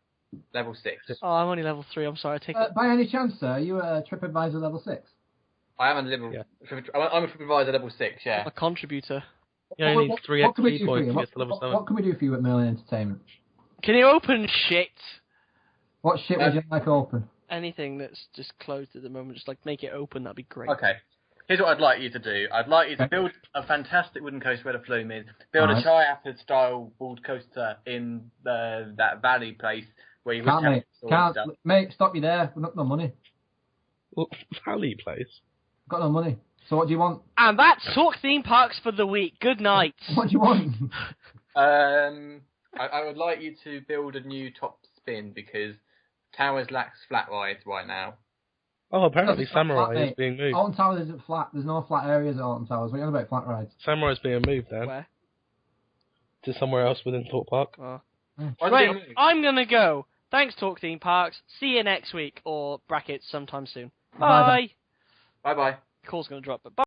Level 6. Oh, I'm only level 3. I'm sorry. I take it. By any chance, sir, are you a TripAdvisor level 6? I am a level. Yeah. I'm a supervisor level 6. Yeah. I'm a contributor. You only need 3 What can we XP do for points you? to get to level 7. What can we do for you at Merlin Entertainment? Can you open shit? What shit would you like open? Anything that's just closed at the moment, just like make it open. That'd be great. Okay. Here's what I'd like you to do. I'd like you to build a fantastic wooden coaster where the flume is. Build Right. a triathlon style walled coaster in that valley place where you Can't, would mate. Can't. Mate, stop you there. We've not got no money. Valley Place. Got no money. So what do you want? And that's Talk Theme Parks for the week. Good night. What do you want? I would like you to build a new top spin because Towers lacks flat rides right now. Oh, apparently It's not Samurai flat, is mate. being moved. Alton Towers isn't flat. There's no flat areas at Alton Towers. What are you on about flat rides? Samurai's being moved then Where? to somewhere else within Thorpe Park. Oh. Why's Right, it moved? I'm gonna go. Thanks, Talk Theme Parks. See you next week, or brackets sometime soon. Bye-bye. Bye. Bye bye. Call's gonna drop, but bye.